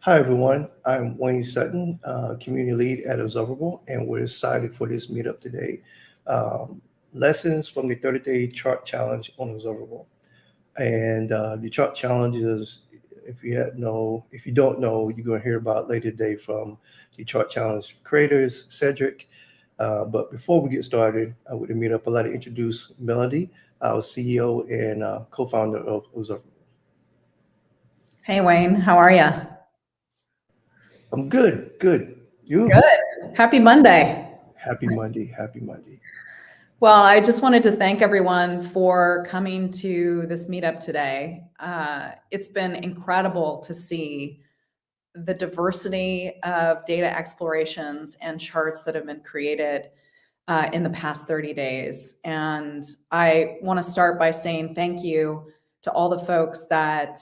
Hi, everyone. I'm Wayne Sutton, Community Lead at Observable, and we're excited for this meetup today. Lessons from the 30-day chart challenge on Observable. And the chart challenge is, if you don't know, you're going to hear about later today from the chart challenge creators, Cédric. But before we get started with the meetup, I'd like to introduce Melody, our CEO and co-founder of Observable. Hey, Wayne, how are you? I'm good. You? Good. Happy Monday. Happy Monday. Well, I just wanted to thank everyone for coming to this meetup today. It's been incredible to see the diversity of data explorations and charts that have been created in the past 30 days. And I want to start by saying thank you to all the folks that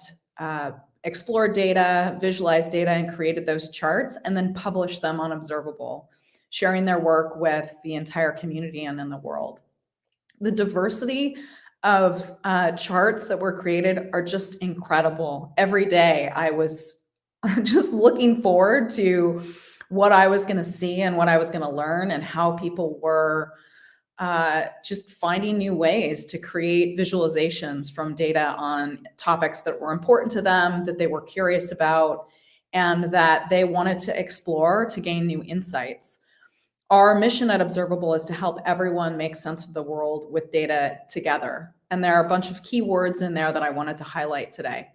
explored data, visualized data, and created those charts, and then published them on Observable, sharing their work with the entire community and in the world. The diversity of charts that were created are just incredible. Every day I was just looking forward to what I was going to see and what I was going to learn, and how people were just finding new ways to create visualizations from data on topics that were important to them, that they were curious about, and that they wanted to explore to gain new insights. Our mission at Observable is to help everyone make sense of the world with data together. And there are a bunch of keywords in there that I wanted to highlight today.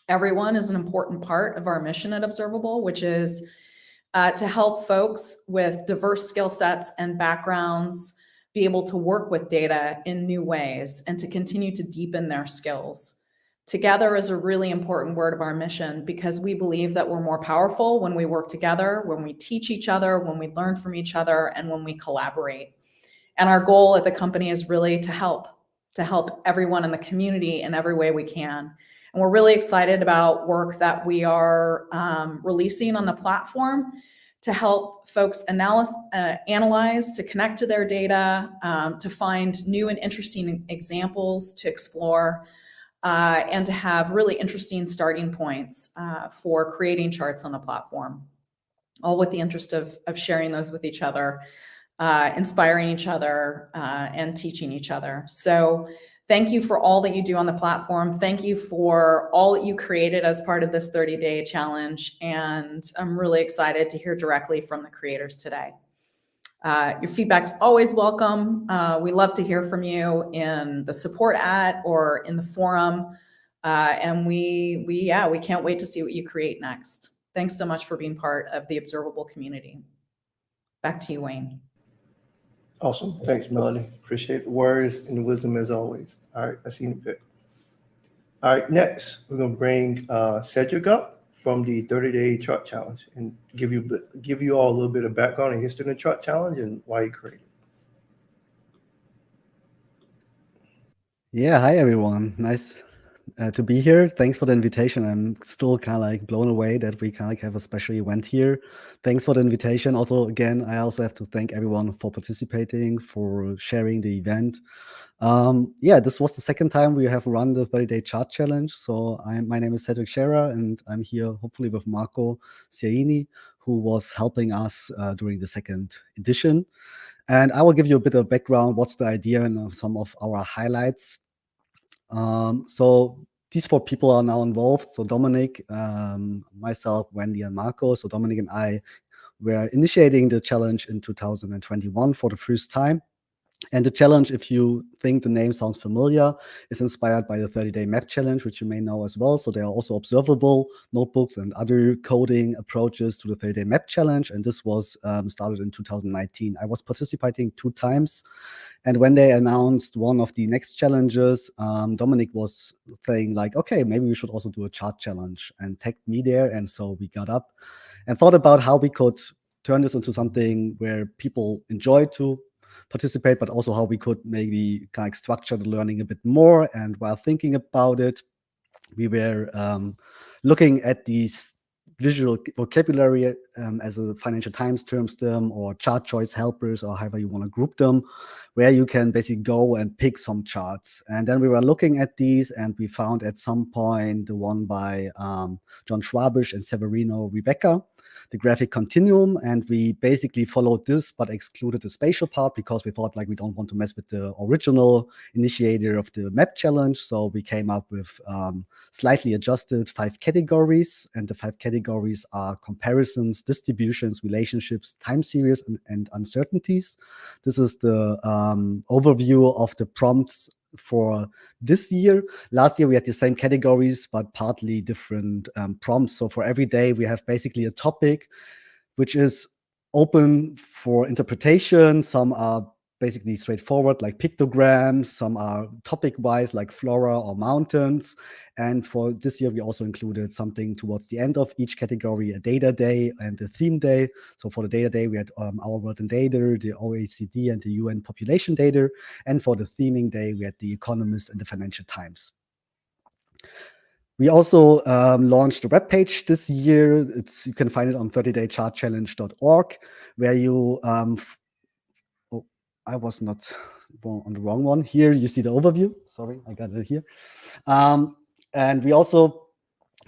Everyone is an important part of our mission at Observable, which is to help folks with diverse skill sets and backgrounds be able to work with data in new ways and to continue to deepen their skills. Together is a really important word of our mission, because we believe that we're more powerful when we work together, when we teach each other, when we learn from each other, and when we collaborate. And our goal at the company is really to help everyone in the community in every way we can. And we're really excited about work that we are releasing on the platform to help folks analyze, to connect to their data, to find new and interesting examples to explore, and to have really interesting starting points for creating charts on the platform, all with the interest of sharing those with each other, inspiring each other, and teaching each other. So thank you for all that you do on the platform. Thank you for all that you created as part of this 30-day challenge. And I'm really excited to hear directly from the creators today. Your feedback's always welcome. We love to hear from you in the support or in the forum. And we can't wait to see what you create next. Thanks so much for being part of the Observable community. Back to you, Wayne. Awesome. Thanks, Melody. Appreciate the words and the wisdom as always. All right, I see you pick. All right, next we're gonna bring Cédric up from the 30-day chart challenge and give you all a little bit of background and history of the chart challenge and why he created it. Yeah, hi everyone. Nice to be here. Thanks for the invitation. I'm still kind of like blown away that we kind of have a special event here. Thanks for the invitation. Also, again, I also have to thank everyone for participating, for sharing the event. Yeah, this was the second time we have run the 30-day chart challenge. So my name is Cédric Scherer, and I'm here hopefully with Marco Sciaini, who was helping us during the second edition. And I will give you a bit of background, what's the idea and some of our highlights. So these 4 people are now involved. So Dominic, myself, Wendy, and Marco. So Dominic and I were initiating the challenge in 2021 for the first time. And the challenge, if you think the name sounds familiar, is inspired by the 30-day map challenge, which you may know as well. So there are also observable notebooks and other coding approaches to the 30-day map challenge. And this was started in 2019. I was participating 2 times. And when they announced one of the next challenges, Dominic was saying like, okay, maybe we should also do a chart challenge, and tagged me there. And so we got up and thought about how we could turn this into something where people enjoy to participate, but also how we could maybe kind of structure the learning a bit more. And while thinking about it, we were looking at these visual vocabulary as a Financial Times terms them, or chart choice helpers, or however you want to group them, where you can basically go and pick some charts. And then we were looking at these, and we found at some point the one by John Schwabish and Severino Rebecca, the graphic continuum. And we basically followed this, but excluded the spatial part because we thought like we don't want to mess with the original initiator of the map challenge. So we came up with slightly adjusted 5 categories. And the 5 categories are comparisons, distributions, relationships, time series, and uncertainties. This is the overview of the prompts for this year. Last year we had the same categories, but partly different prompts. So for every day we have basically a topic which is open for interpretation. Some are basically straightforward, like pictograms. Some are topic-wise, like flora or mountains. And for this year, we also included something towards the end of each category, a data day and a theme day. So for the data day, we had Our World in Data, the OECD and the UN population data. And for the theming day, we had the Economist and the Financial Times. We also launched a webpage this year. You can find it on 30daychartchallenge.org, where you I was not on the wrong one. Here you see the overview. Sorry, I got it here. And we also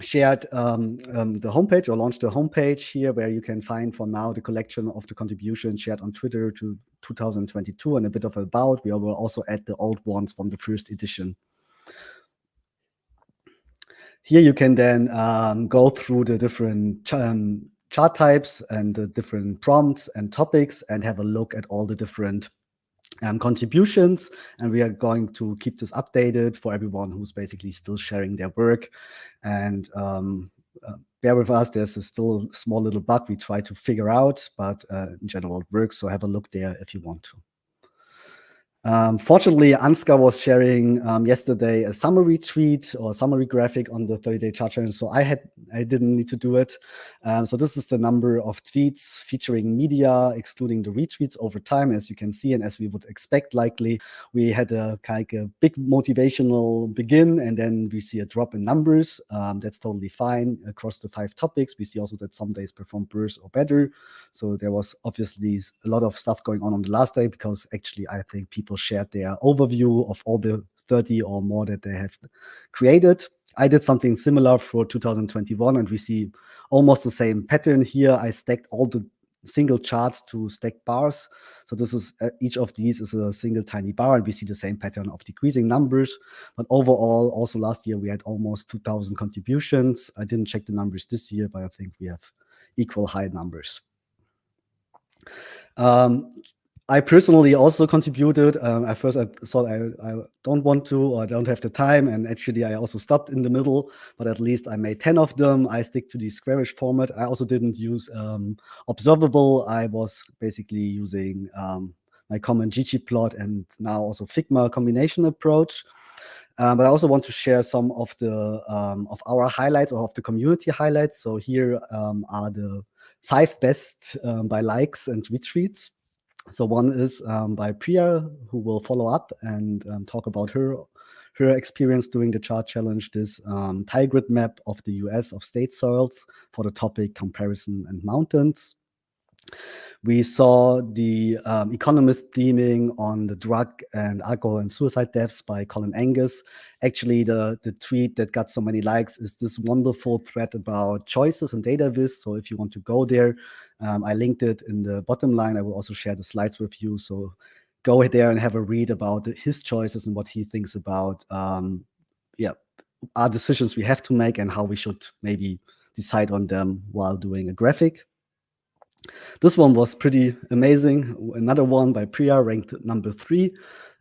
shared the homepage, or launched the homepage here, where you can find for now the collection of the contributions shared on Twitter to 2022 and a bit of about. We will also add the old ones from the first edition. Here you can then go through the different chart types and the different prompts and topics and have a look at all the different contributions. And we are going to keep this updated for everyone who's basically still sharing their work. And bear with us, there's still a small little bug we try to figure out, but in general it works. So have a look there if you want to. Fortunately, Ansgar was sharing yesterday a summary tweet or summary graphic on the 30-day chart challenge, so I didn't need to do it. So this is the number of tweets featuring media, excluding the retweets over time, as you can see, and as we would expect. Likely, we had a kind of a big motivational begin, and then we see a drop in numbers. That's totally fine across the 5 topics. We see also that some days perform worse or better. So there was obviously a lot of stuff going on the last day, because actually I think people shared their overview of all the 30 or more that they have created. I did something similar for 2021, and we see almost the same pattern here. I stacked all the single charts to stacked bars. So this is each of these is a single tiny bar, and we see the same pattern of decreasing numbers. But overall, also last year we had almost 2,000 contributions. I didn't check the numbers this year, but I think we have equal high numbers. I personally also contributed. At first, I thought I don't want to, or I don't have the time, and actually I also stopped in the middle, but at least I made 10 of them. I stick to the squarish format. I also didn't use observable. I was basically using my common ggplot and now also Figma combination approach. But I also want to share some of the of our highlights or of the community highlights. So here are the 5 best by likes and retweets. So one is by Priya, who will follow up and talk about her experience doing the chart challenge, this tile grid map of the US of state soils for the topic comparison and mountains. We saw the Economist theming on the drug and alcohol and suicide deaths by Colin Angus. Actually, the tweet that got so many likes is this wonderful thread about choices and data viz. So if you want to go there, I linked it in the bottom line. I will also share the slides with you. So go there and have a read about his choices and what he thinks about our decisions we have to make and how we should maybe decide on them while doing a graphic. This one was pretty amazing. Another one by Priya, ranked number 3.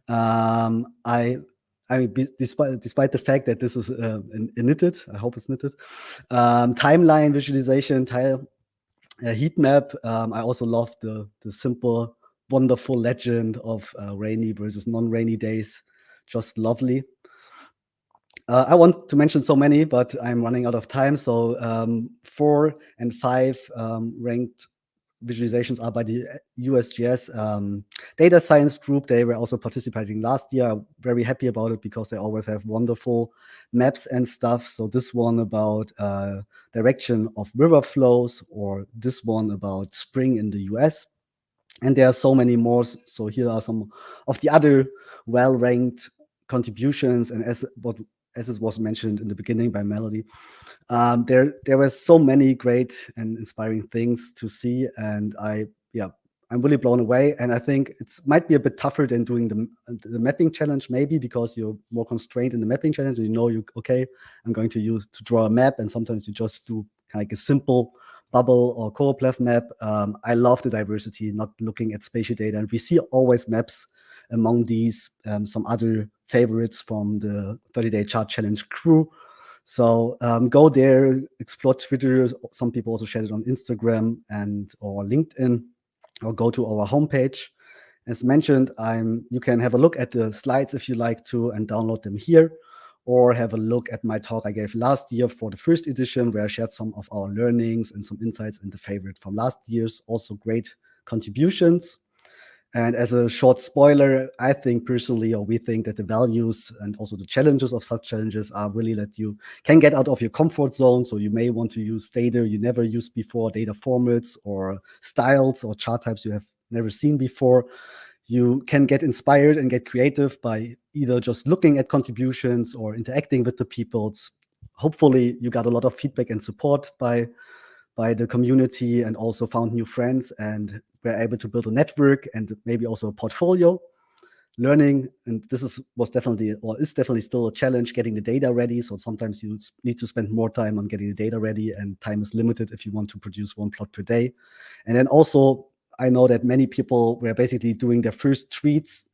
Despite the fact that this is knitted, I hope it's knitted, timeline visualization, tile heat map. I also love the simple, wonderful legend of rainy versus non-rainy days. Just lovely. I want to mention so many, but I'm running out of time. So 4 and 5 ranked visualizations are by the USGS data science group. They were also participating last year. I'm very happy about it because they always have wonderful maps and stuff. So this one about direction of river flows, or this one about spring in the US. And there are so many more. So here are some of the other well-ranked contributions. And as it was mentioned in the beginning by Melody, there were so many great and inspiring things to see, and I'm really blown away. And I think it might be a bit tougher than doing the mapping challenge, maybe because you're more constrained in the mapping challenge. I'm going to draw a map, and sometimes you just do kind of like a simple bubble or choropleth map. I love the diversity, not looking at spatial data, and we see always maps among these, some other favorites from the 30-day chart challenge crew. So go there, explore Twitter. Some people also shared it on Instagram or LinkedIn, or go to our homepage. As mentioned, you can have a look at the slides if you like to and download them here, or have a look at my talk I gave last year for the first edition, where I shared some of our learnings and some insights in the favorite from last year's. Also great contributions. And as a short spoiler, I think personally, or we think, that the values and also the challenges of such challenges are really that you can get out of your comfort zone. So you may want to use data you never used before, data formats or styles or chart types you have never seen before. You can get inspired and get creative by either just looking at contributions or interacting with the people. Hopefully you got a lot of feedback and support by the community, and also found new friends, and were able to build a network and maybe also a portfolio. Learning, and was definitely still a challenge, getting the data ready. So sometimes you need to spend more time on getting the data ready, and time is limited if you want to produce 1 plot per day. And then also, I know that many people were basically doing their first tweets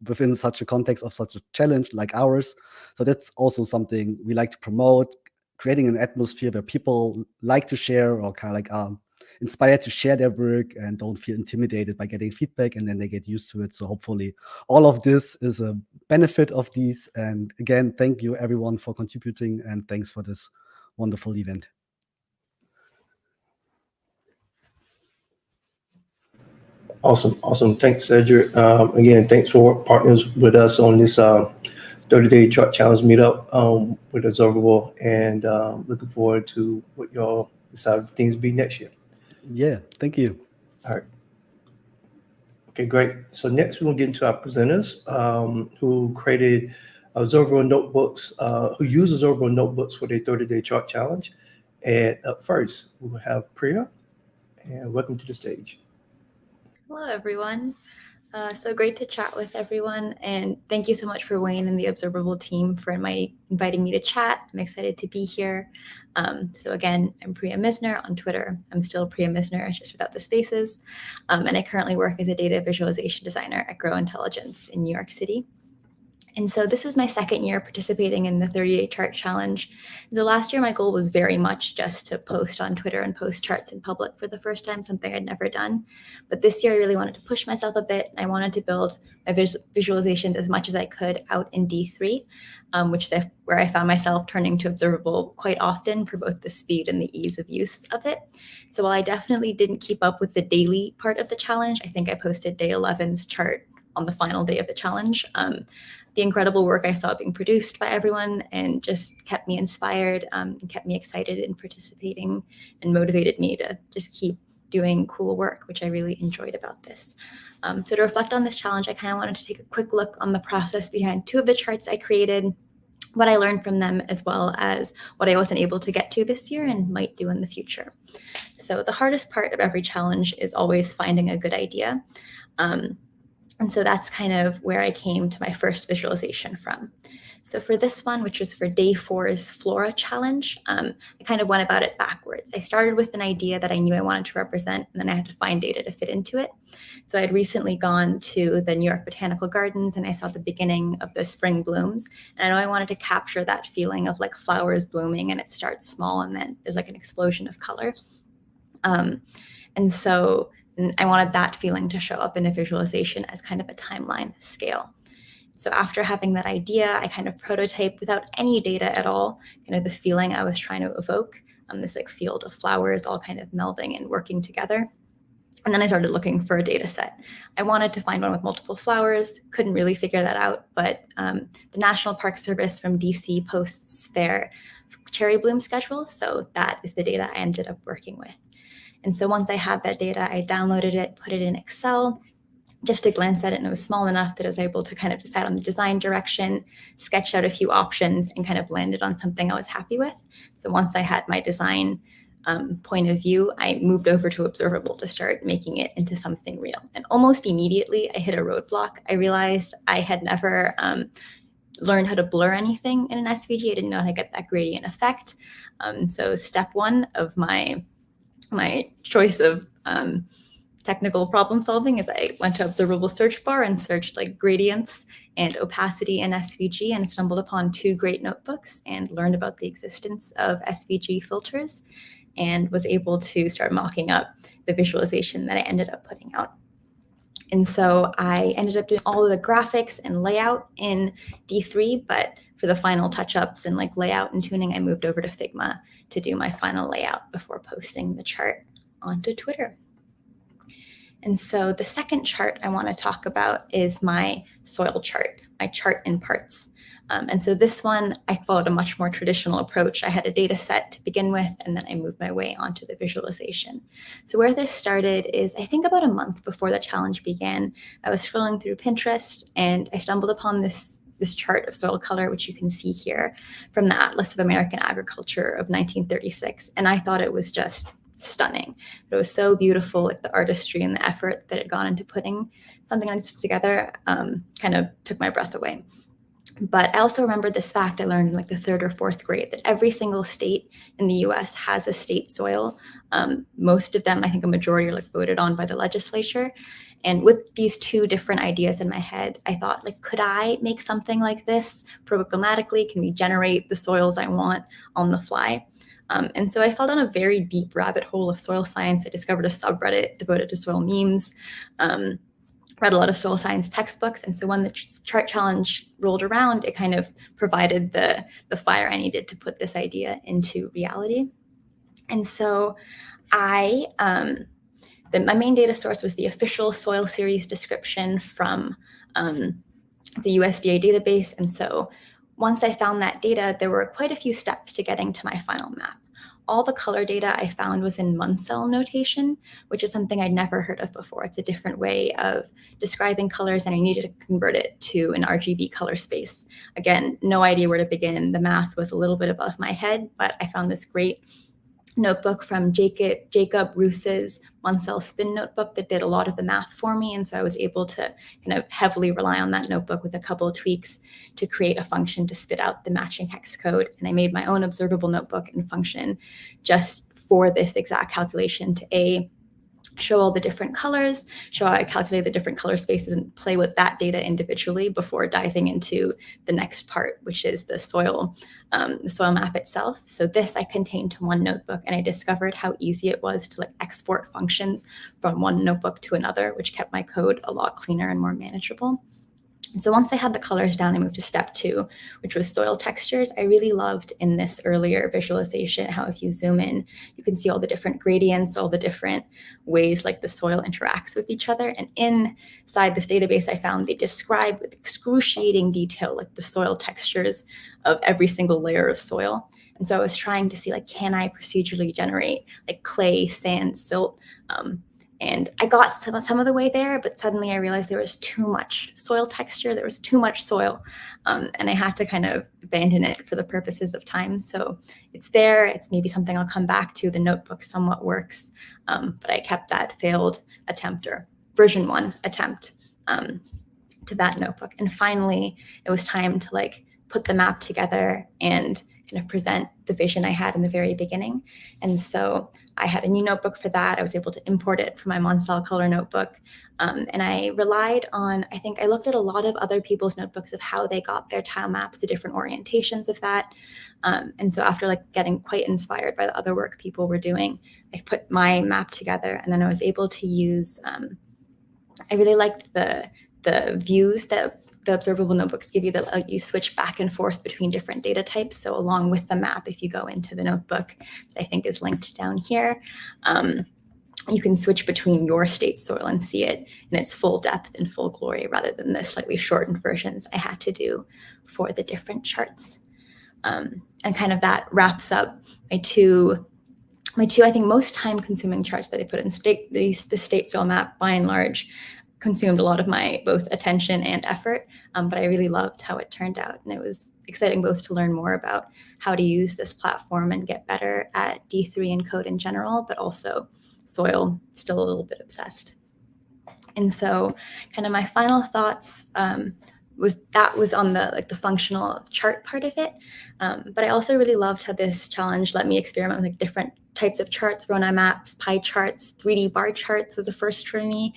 within such a context of such a challenge like ours. So that's also something we like to promote, creating an atmosphere where people like to share, or kind of like inspired to share their work and don't feel intimidated by getting feedback, and then they get used to it. So hopefully all of this is a benefit of these. And again, thank you everyone for contributing, and thanks for this wonderful event. Awesome. Thanks, Cédric. Again, thanks for partners with us on this 30-day chart challenge meetup with Observable, and looking forward to what y'all decide things be next year. Yeah, thank you. All right. Okay, great. So next we're gonna get into our presenters who created Observable notebooks, who use Observable notebooks for their 30-day chart challenge. And up first, we'll have Priya, and welcome to the stage. Hello, everyone. So great to chat with everyone, and thank you so much for Wayne and the Observable team for inviting me to chat. I'm excited to be here. So again, I'm Priya Misner on Twitter. I'm still Priya Misner, just without the spaces. And I currently work as a data visualization designer at Grow Intelligence in New York City. And so this was my second year participating in the 30-day chart challenge. So last year, my goal was very much just to post on Twitter and post charts in public for the first time, something I'd never done. But this year, I really wanted to push myself a bit. I wanted to build my visualizations as much as I could out in D3, which is where I found myself turning to Observable quite often for both the speed and the ease of use of it. So while I definitely didn't keep up with the daily part of the challenge, I think I posted day 11's chart on the final day of the challenge. The incredible work I saw being produced by everyone and just kept me inspired and kept me excited in participating and motivated me to just keep doing cool work, which I really enjoyed about this. So to reflect on this challenge, I kind of wanted to take a quick look on the process behind two of the charts I created, what I learned from them, as well as what I wasn't able to get to this year and might do in the future. So the hardest part of every challenge is always finding a good idea. And so that's kind of where I came to my first visualization from. So for this one, which was for day 4's Flora challenge, I kind of went about it backwards. I started with an idea that I knew I wanted to represent, and then I had to find data to fit into it. So I had recently gone to the New York Botanical Gardens, and I saw the beginning of the spring blooms. And I know I wanted to capture that feeling of like flowers blooming, and it starts small, and then there's like an explosion of color. And so I wanted that feeling to show up in a visualization as kind of a timeline scale. So after having that idea, I kind of prototyped without any data at all, kind of the feeling I was trying to evoke, this like field of flowers all kind of melding and working together. And then I started looking for a data set. I wanted to find one with multiple flowers, couldn't really figure that out, but the National Park Service from DC posts their cherry bloom schedule. So that is the data I ended up working with. And so once I had that data, I downloaded it, put it in Excel, just to glance at it, and it was small enough that I was able to kind of decide on the design direction, sketched out a few options, and kind of landed on something I was happy with. So once I had my design point of view, I moved over to Observable to start making it into something real. And almost immediately, I hit a roadblock. I realized I had never learned how to blur anything in an SVG. I didn't know how to get that gradient effect. So step one of my choice of technical problem solving is I went to Observable search bar and searched like gradients and opacity in SVG, and stumbled upon two great notebooks and learned about the existence of SVG filters, and was able to start mocking up the visualization that I ended up putting out. And so I ended up doing all of the graphics and layout in D3, but for the final touch-ups and like layout and tuning, I moved over to Figma to do my final layout before posting the chart onto Twitter. And so the second chart I want to talk about is my soil chart, my chart in parts. And so this one, I followed a much more traditional approach. I had a data set to begin with, and then I moved my way onto the visualization. So where this started is, I think about a month before the challenge began, I was scrolling through Pinterest, and I stumbled upon this chart of soil color, which you can see here from the Atlas of American Agriculture of 1936. And I thought it was just stunning. It was so beautiful, like the artistry and the effort that had gone into putting something like this together kind of took my breath away. But I also remember this fact I learned in like the 3rd or 4th grade, that every single state in the US has a state soil. Most of them, I think a majority, are like voted on by the legislature. And with these two different ideas in my head, I thought, like, could I make something like this programmatically? Can we generate the soils I want on the fly? And so I fell down a very deep rabbit hole of soil science. I discovered a subreddit devoted to soil memes, read a lot of soil science textbooks. And so when the chart challenge rolled around, it kind of provided the fire I needed to put this idea into reality. And so my main data source was the official soil series description from the USDA database. And so once I found that data, there were quite a few steps to getting to my final map. All the color data I found was in Munsell notation, which is something I'd never heard of before. It's a different way of describing colors, and I needed to convert it to an RGB color space. Again, no idea where to begin. The math was a little bit above my head, but I found this great notebook from Jacob Roos's Munsell Spin notebook that did a lot of the math for me. And so I was able to kind of heavily rely on that notebook with a couple of tweaks to create a function to spit out the matching hex code. And I made my own observable notebook and function just for this exact calculation to show all the different colors, show how I calculate the different color spaces, and play with that data individually before diving into the next part, which is the soil map itself. So this I contained to one notebook, and I discovered how easy it was to export functions from one notebook to another, which kept my code a lot cleaner and more manageable. And so once I had the colors down, I moved to step 2, which was soil textures. I really loved in this earlier visualization how if you zoom in, you can see all the different gradients, all the different ways the soil interacts with each other. And inside this database, I found they describe with excruciating detail the soil textures of every single layer of soil. And so I was trying to see can I procedurally generate clay, sand, silt, and I got some of the way there, but suddenly I realized there was too much soil texture. There was too much soil, and I had to kind of abandon it for the purposes of time. So it's there. It's maybe something I'll come back to. The notebook somewhat works, but I kept that failed attempt or version 1 attempt to that notebook. And finally, it was time to put the map together and kind of present the vision I had in the very beginning. And so I had a new notebook for that. I was able to import it from my Monsell color notebook. And I relied on, I looked at a lot of other people's notebooks of how they got their tile maps, the different orientations of that. And so after getting quite inspired by the other work people were doing, I put my map together, and then I was able to use, I really liked the views that the observable notebooks give you that let you switch back and forth between different data types. So along with the map, if you go into the notebook that I think is linked down here, you can switch between your state soil and see it in its full depth and full glory rather than the slightly shortened versions I had to do for the different charts. And kind of that wraps up my two, I think, most time-consuming charts that I put in. The state soil map, by and large, consumed a lot of my both attention and effort, but I really loved how it turned out. And it was exciting both to learn more about how to use this platform and get better at D3 and code in general, but also soil, still a little bit obsessed. And so kind of my final thoughts was on the functional chart part of it. But I also really loved how this challenge let me experiment with different types of charts, Rona maps, pie charts, 3D bar charts was a first for me.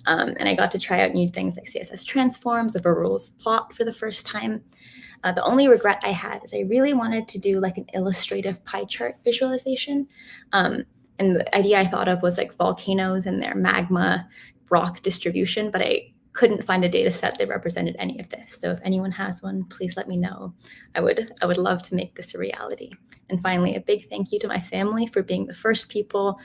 And I got to try out new things like CSS transforms, a rules plot for the first time. The only regret I had is I really wanted to do an illustrative pie chart visualization. And the idea I thought of was volcanoes and their magma rock distribution, but I couldn't find a data set that represented any of this. So if anyone has one, please let me know. I would love to make this a reality. And finally, a big thank you to my family for being the first people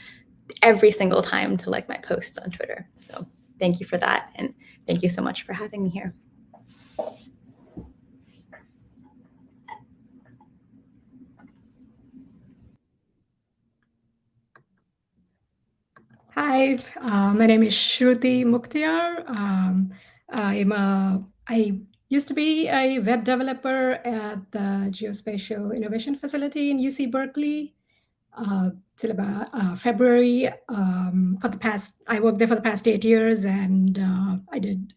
every single time to like my posts on Twitter. So thank you for that. And thank you so much for having me here. Hi, my name is Shruti Mukhtyar. I used to be a web developer at the Geospatial Innovation Facility in UC Berkeley till about February. I worked there for the past 8 years, and I did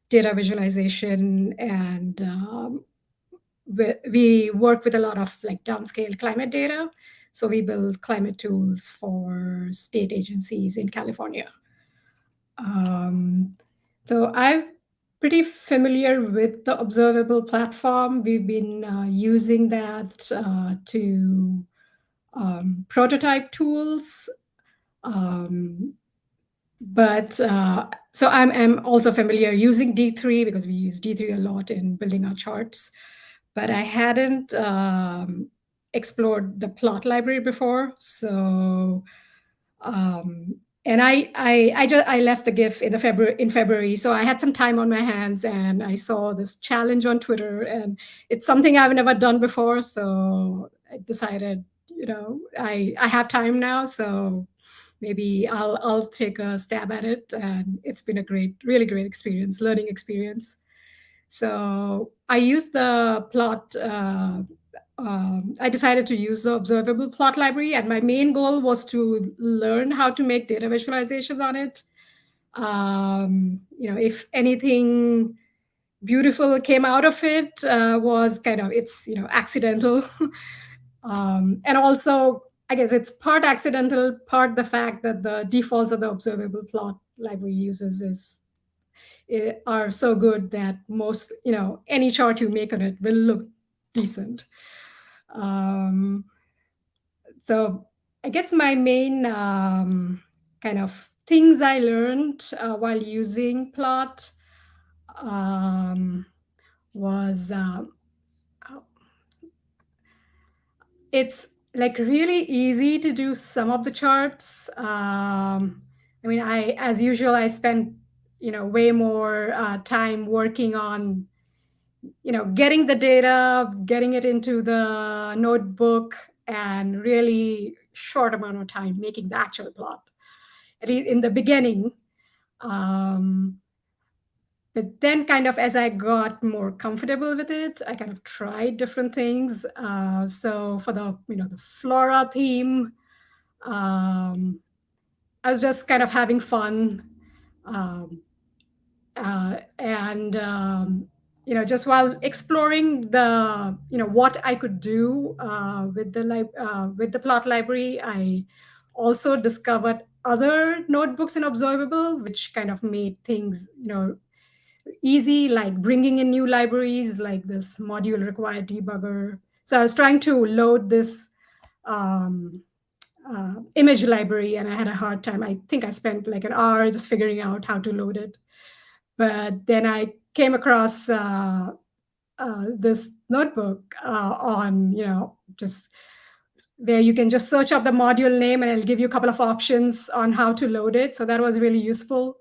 data visualization, and we work with a lot of downscale climate data. So we build climate tools for state agencies in California. So I'm pretty familiar with the Observable platform. We've been using that to prototype tools. So I'm also familiar using D3 because we use D3 a lot in building our charts. But I hadn't explored the plot library before. So, and I left the GIF in February. So I had some time on my hands, and I saw this challenge on Twitter, and it's something I've never done before. So I decided, I have time now, so maybe I'll take a stab at it. And it's been a really great experience, learning experience. So I used the plot. I decided to use the Observable plot library, and my main goal was to learn how to make data visualizations on it. If anything beautiful came out of it, was kind of it's accidental. And also I guess it's part accidental, part the fact that the defaults of the observable plot library uses are so good that most, any chart you make on it will look decent. So I guess my main kind of things I learned while using plot was it's like really easy to do some of the charts. I mean, as usual, I spent way more time working on getting the data, getting it into the notebook, and really short amount of time making the actual plot, at least in the beginning. But then kind of as I got more comfortable with it, I kind of tried different things. So for the flora theme, I was just kind of having fun. Just while exploring the what I could do with the plot library, I also discovered other notebooks in Observable, which kind of made things easy, like bringing in new libraries, like this module required debugger. So I was trying to load this image library, and I had a hard time. I think I spent like an hour just figuring out how to load it. But then I came across this notebook on, just where you can just search up the module name and it'll give you a couple of options on how to load it. So that was really useful.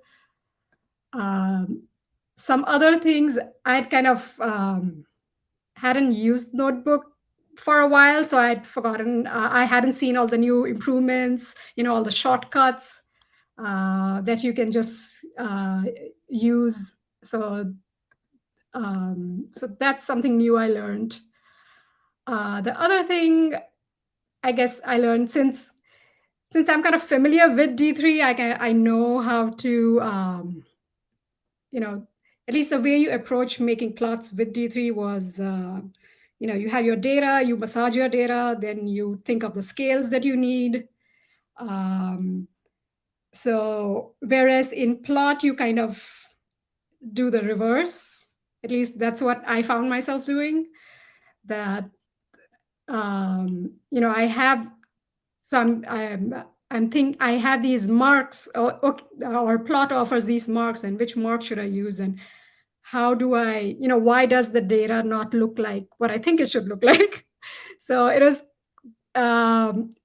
Some other things I'd kind of hadn't used Notebook for a while, so I'd forgotten. I hadn't seen all the new improvements, all the shortcuts that you can just use. So that's something new I learned. The other thing I guess I learned, since I'm kind of familiar with D3, I know how to at least the way you approach making plots with D3 was, you have your data, you massage your data, then you think of the scales that you need. So whereas in plot, you kind of do the reverse. At least that's what I found myself doing. That, I have some, I have these marks, or plot offers these marks, and which mark should I use? And how do I, why does the data not look like what I think it should look like? So it was,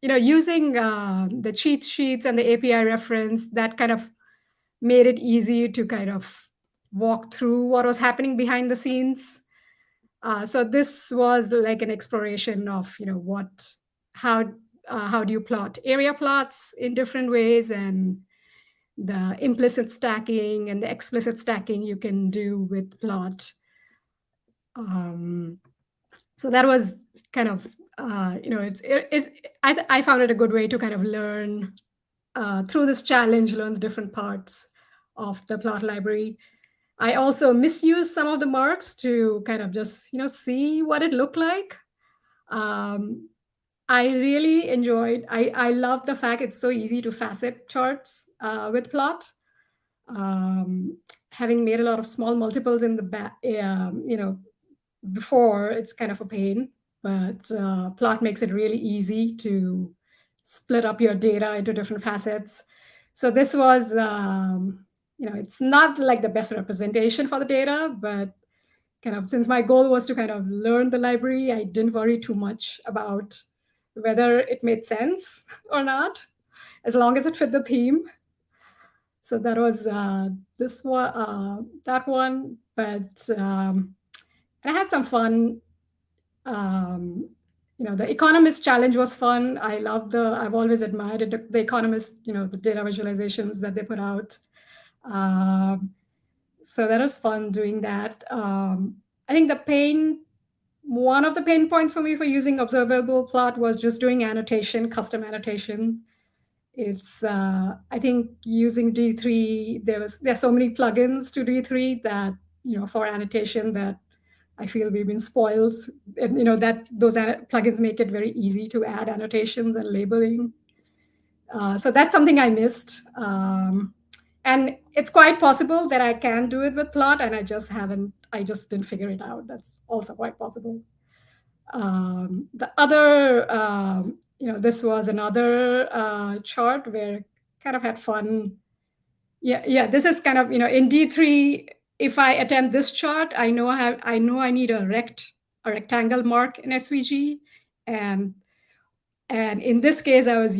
using the cheat sheets and the API reference, that kind of made it easy to kind of walk through what was happening behind the scenes. So this was like an exploration of, how do you plot area plots in different ways, and the implicit stacking and the explicit stacking you can do with plot. So that was kind of, I found it a good way to kind of learn through this challenge, learn the different parts of the plot library. I also misused some of the marks to kind of just, see what it looked like. I really enjoyed, I love the fact it's so easy to facet charts with plot. Having made a lot of small multiples in the back, before, it's kind of a pain, but plot makes it really easy to split up your data into different facets. So this was, it's not like the best representation for the data, but kind of, since my goal was to kind of learn the library, I didn't worry too much about whether it made sense or not, as long as it fit the theme. So that was this one, that one. But I had some fun. The Economist challenge was fun. I've always admired the Economist, the data visualizations that they put out. So that was fun doing that. I think one of the pain points for me for using observable plot was just doing annotation, custom annotation. It's, I think using D3, there's so many plugins to D3 that, for annotation, that I feel we've been spoiled, and that those plugins make it very easy to add annotations and labeling. So that's something I missed. And it's quite possible that I can do it with Plot, and I just didn't figure it out. That's also quite possible. The other, this was another chart where kind of had fun. Yeah, this is kind of, in D3, if I attempt this chart, I know I need a rectangle mark in SVG. And in this case, I was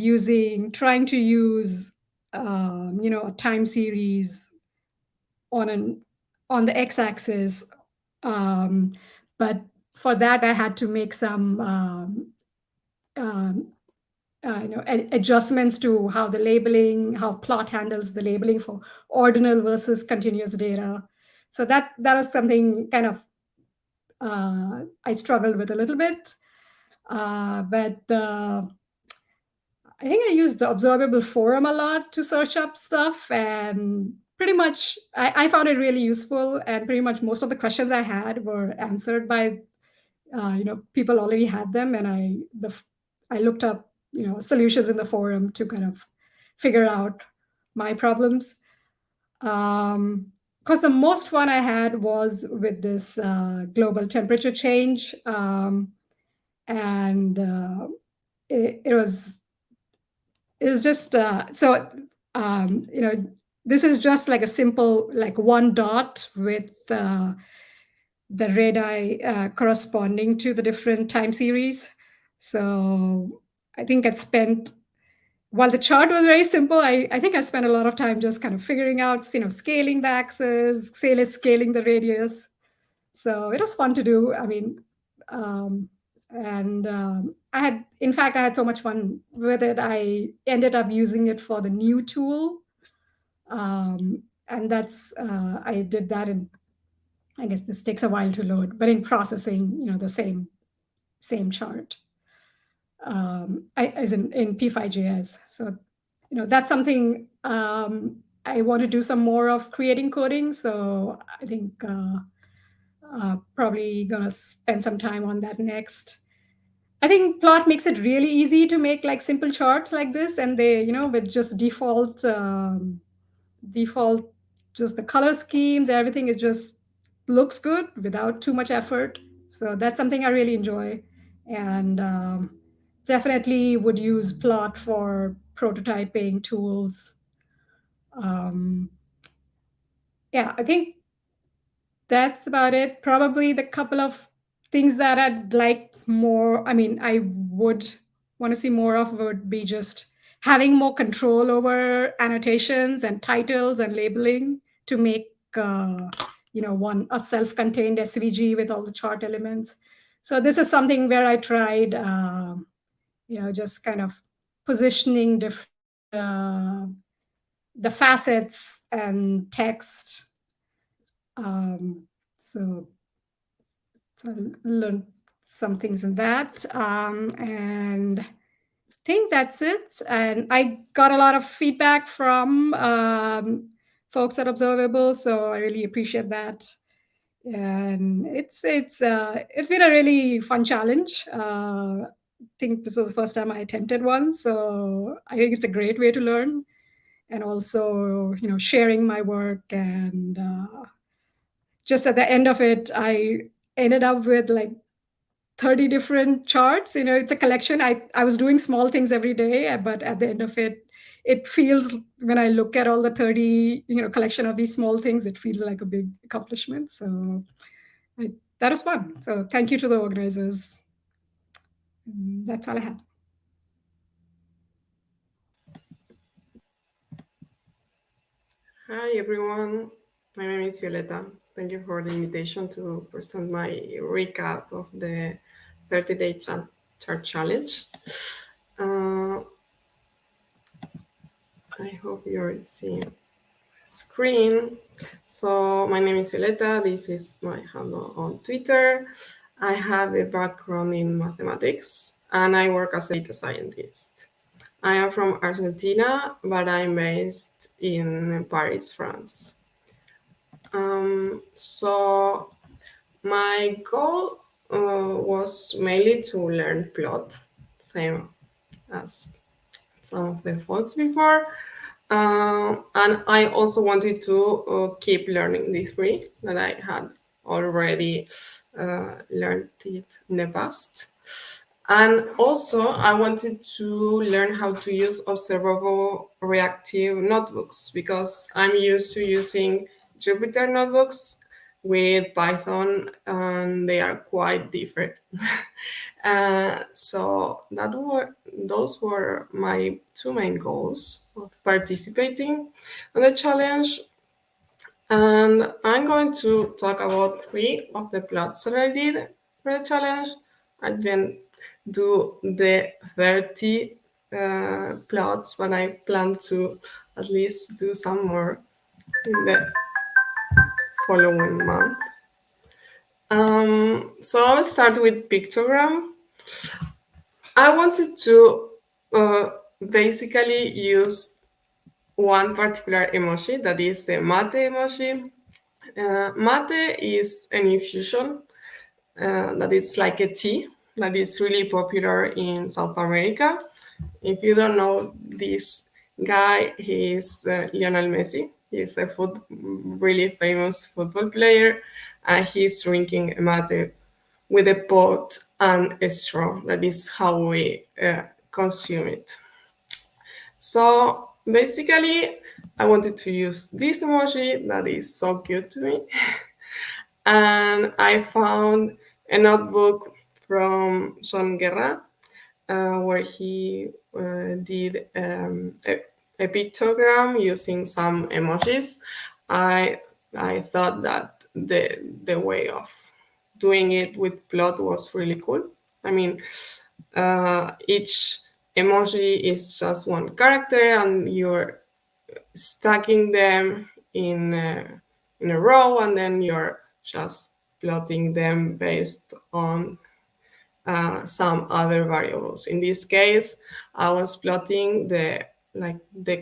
trying to use, a time series on the x-axis. But for that, I had to make some adjustments to how Plot handles the labeling for ordinal versus continuous data. So that was something kind of I struggled with a little bit. But I think I used the Observable Forum a lot to search up stuff, and pretty much I found it really useful, and pretty much most of the questions I had were answered by people already had them, and I looked up solutions in the forum to kind of figure out my problems. Because the most fun I had was with this global temperature change, and it was just this is just like a simple one dot with the radii corresponding to the different time series. So I think while the chart was very simple, I think I spent a lot of time just kind of figuring out, scaling the axis, scaling the radius. So it was fun to do. I mean, I had so much fun with it. I ended up using it for the new tool. And that's, I did that I guess this takes a while to load, but in processing, the same chart, as in P5JS. So, that's something I want to do some more of, creating coding. So I think probably gonna spend some time on that next. I think Plot makes it really easy to make simple charts like this, and they, with just default, just the color schemes, everything, it just looks good without too much effort. So that's something I really enjoy, and definitely would use Plot for prototyping tools. Yeah, I think that's about it. Probably the couple of things that I'd like more, I would want to see more of would be just having more control over annotations and titles and labeling to make a self-contained SVG with all the chart elements. So this is something where I tried just kind of positioning the facets and text. So I learned some things in that, and I think that's it. And I got a lot of feedback from folks at Observable, so I really appreciate that. And it's been a really fun challenge. I think this was the first time I attempted one, so I think it's a great way to learn, and also sharing my work. And just at the end of it, I ended up with 30 different charts. It's a collection. I was doing small things every day, but at the end of it feels, when I look at all the 30 collection of these small things, it feels like a big accomplishment. So that was fun. So thank you to the organizers. That's all I have. Hi everyone, my name is Violeta. Thank you for the invitation to present my recap of the 30-day chart challenge. I hope you're seeing the screen. So my name is Violeta. This is my handle on Twitter. I have a background in mathematics and I work as a data scientist. I am from Argentina, but I'm based in Paris, France. So my goal was mainly to learn plot, same as some of the folks before. And I also wanted to keep learning the three that I had already learned it in the past. And also I wanted to learn how to use observable reactive notebooks, because I'm used to using Jupyter notebooks with Python, and they are quite different. So those were my two main goals of participating on the challenge. And I'm going to talk about 3 of the plots that I did for the challenge. I didn't do the 30 plots, but I plan to at least do some more in the following month. So I'll start with Pictogram. I wanted to basically use one particular emoji, that is the mate emoji. Mate is an infusion that is like a tea that is really popular in South America. If you don't know this guy, he is Lionel Messi. He's a really famous football player, and he's drinking a mate with a pot and a straw. That is how we consume it. So basically, I wanted to use this emoji that is so cute to me. And I found a notebook from John Guerra where he did a pictogram using some emojis. I thought that the way of doing it with plot was really cool. I mean, each emoji is just one character, and you're stacking them in a row, and then you're just plotting them based on some other variables. In this case, I was plotting the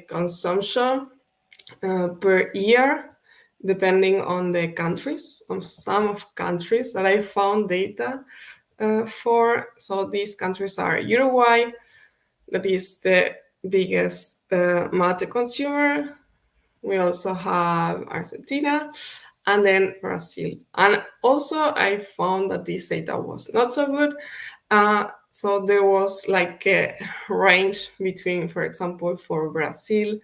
consumption per year, depending on the countries, on some of countries that I found data for. So these countries are Uruguay, that is the biggest mate consumer. We also have Argentina, and then Brazil. And also I found that this data was not so good. So there was like a range between, for example, for Brazil,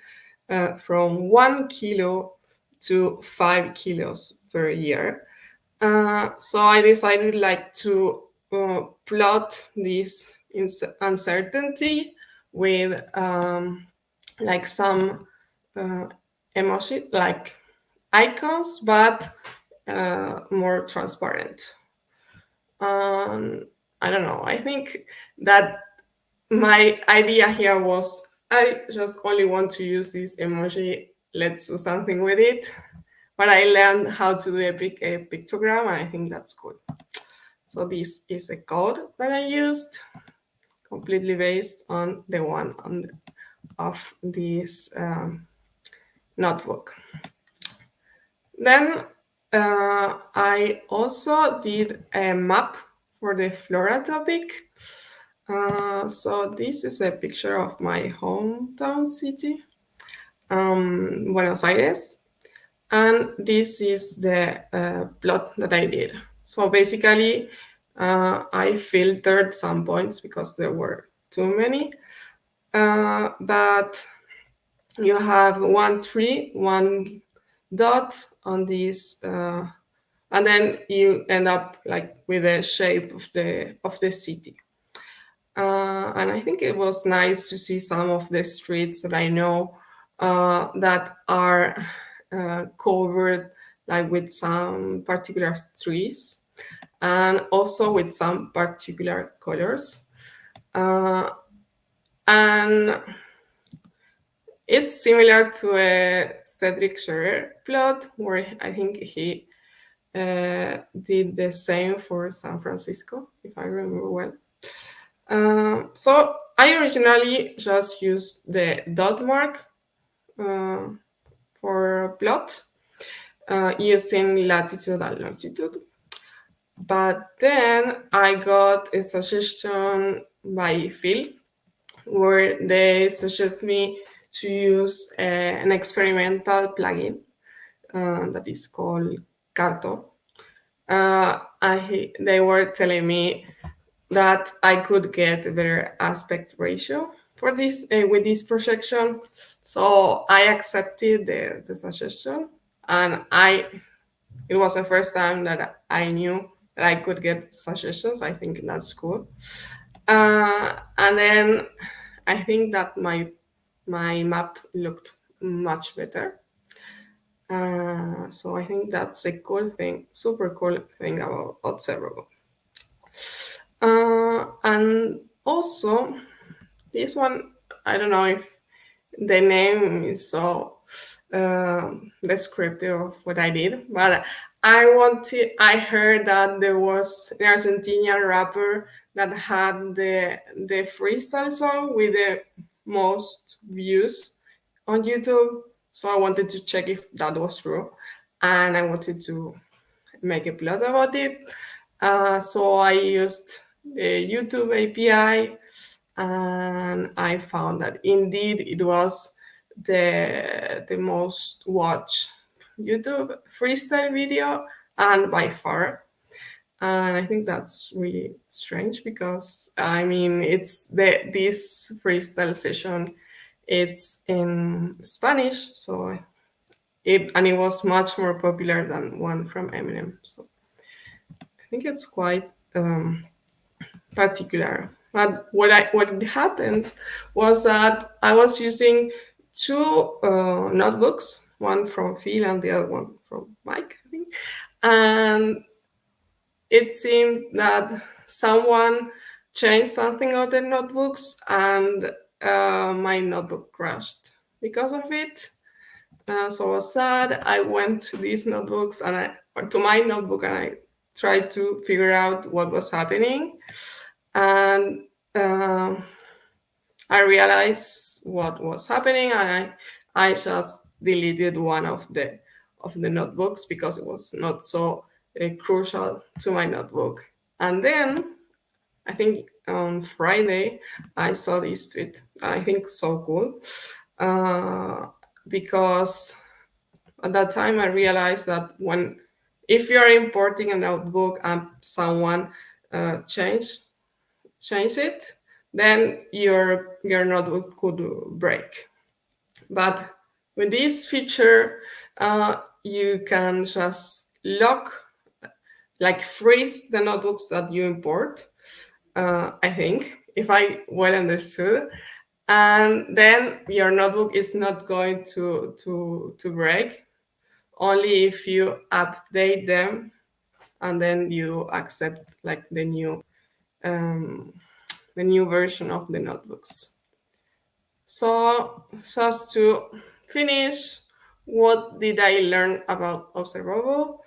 from 1 kilo to 5 kilos per year. So I decided to plot this uncertainty with some emoji, like icons, but more transparent. I don't know. I think that my idea here was, I just only want to use this emoji. Let's do something with it. But I learned how to do a pictogram, and I think that's cool. So this is a code that I used, completely based on the one of this notebook. Then I also did a map for the flora topic. So this is a picture of my hometown city, Buenos Aires. And this is the plot that I did. So basically, I filtered some points because there were too many. But you have 1 tree, 1 dot on this, and then you end up with the shape of the city. And I think it was nice to see some of the streets that I know that are covered with some particular trees, and also with some particular colors. And it's similar to a Cédric Scherer plot, where I think he did the same for San Francisco, if I remember well. So I originally just used the dot mark for plot using latitude and longitude. But then I got a suggestion by Phil where they suggest me to use an experimental plugin that is called Carto. They were telling me that I could get a better aspect ratio for this with this projection. So I accepted the suggestion, and it was the first time that I knew that I could get suggestions. I think that's cool. And then I think that my map looked much better. So I think that's a cool thing, super cool thing about Observable. And also, this one, I don't know if the name is so descriptive of what I did, but I heard that there was an Argentinian rapper that had the freestyle song with the most views on YouTube. So I wanted to check if that was true, and I wanted to make a plot about it. So I used the YouTube API, and I found that indeed it was the most watched YouTube freestyle video, and by far. And I think that's really strange because I mean it's this freestyle session, it's in Spanish, so it was much more popular than one from Eminem. So I think it's quite particular. But what happened was that I was using two notebooks, one from Phil and the other one from Mike, I think. And it seemed that someone changed something on the notebooks, and my notebook crashed because of it. So I was sad. I went to these notebooks to my notebook, and I tried to figure out what was happening. And I realized what was happening, and I just deleted one of the notebooks because it was not so crucial to my notebook. And then I think on Friday I saw this tweet, and I think so cool because at that time I realized that if you're importing a notebook and someone change it, then your notebook could break. But with this feature, you can just freeze the notebooks that you import, I think, if I well understood. And then your notebook is not going to break, only if you update them and then you accept like the new version of the notebooks. So just to finish, what did I learn about Observable?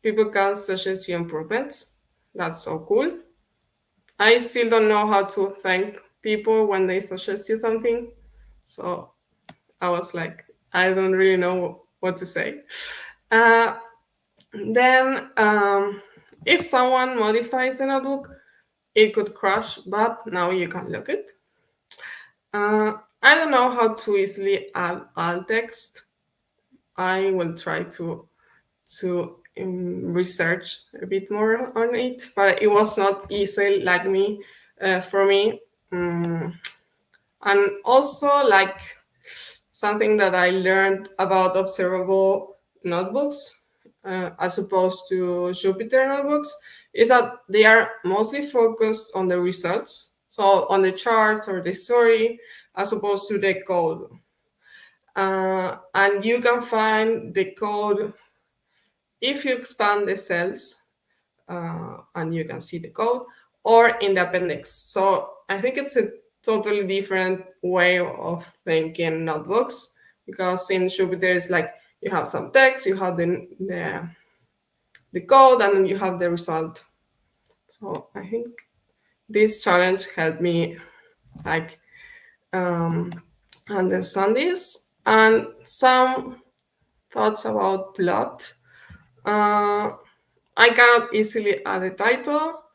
People can suggest you improvements. That's so cool. I still don't know how to thank people when they suggest you something. So I was like, I don't really know what to say. Then if someone modifies a notebook, it could crash, but now you can look it. I don't know how to easily add alt text. I will try to research a bit more on it, but it was not easy like me for me. And also like something that I learned about Observable notebooks as opposed to Jupyter notebooks is that they are mostly focused on the results, so on the charts or the story, as opposed to the code. And you can find the code if you expand the cells, and you can see the code, or in the appendix. So I think it's a totally different way of thinking notebooks, because in Jupyter it's like you have some text, you have the code, and then you have the result. So I think this challenge helped me like understand this. And some thoughts about plot. I cannot easily add a title.